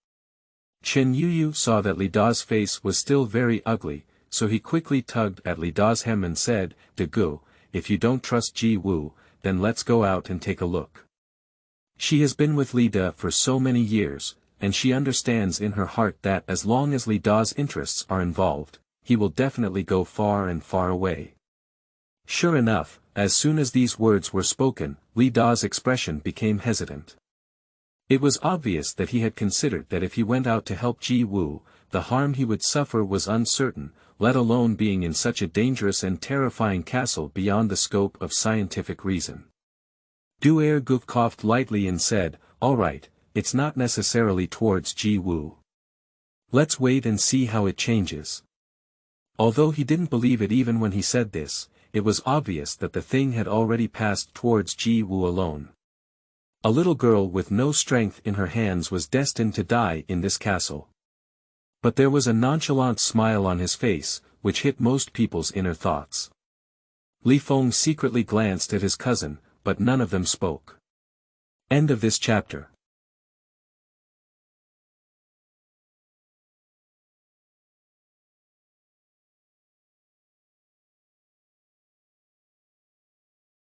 Chen Yuyu saw that Li Da's face was still very ugly, so he quickly tugged at Li Da's hem and said, "De Gu, if you don't trust Ji Wu, then let's go out and take a look. She has been with Li Da for so many years, and she understands in her heart that as long as Li Da's interests are involved, he will definitely go far and far away." Sure enough, as soon as these words were spoken, Li Da's expression became hesitant. It was obvious that he had considered that if he went out to help Ji Wu, the harm he would suffer was uncertain, let alone being in such a dangerous and terrifying castle beyond the scope of scientific reason. Du Ergu coughed lightly and said, "All right, it's not necessarily towards Ji Wu. Let's wait and see how it changes." Although he didn't believe it even when he said this, it was obvious that the thing had already passed towards Ji Wu alone. A little girl with no strength in her hands was destined to die in this castle. But there was a nonchalant smile on his face, which hit most people's inner thoughts. Li Feng secretly glanced at his cousin, but none of them spoke. End of this chapter.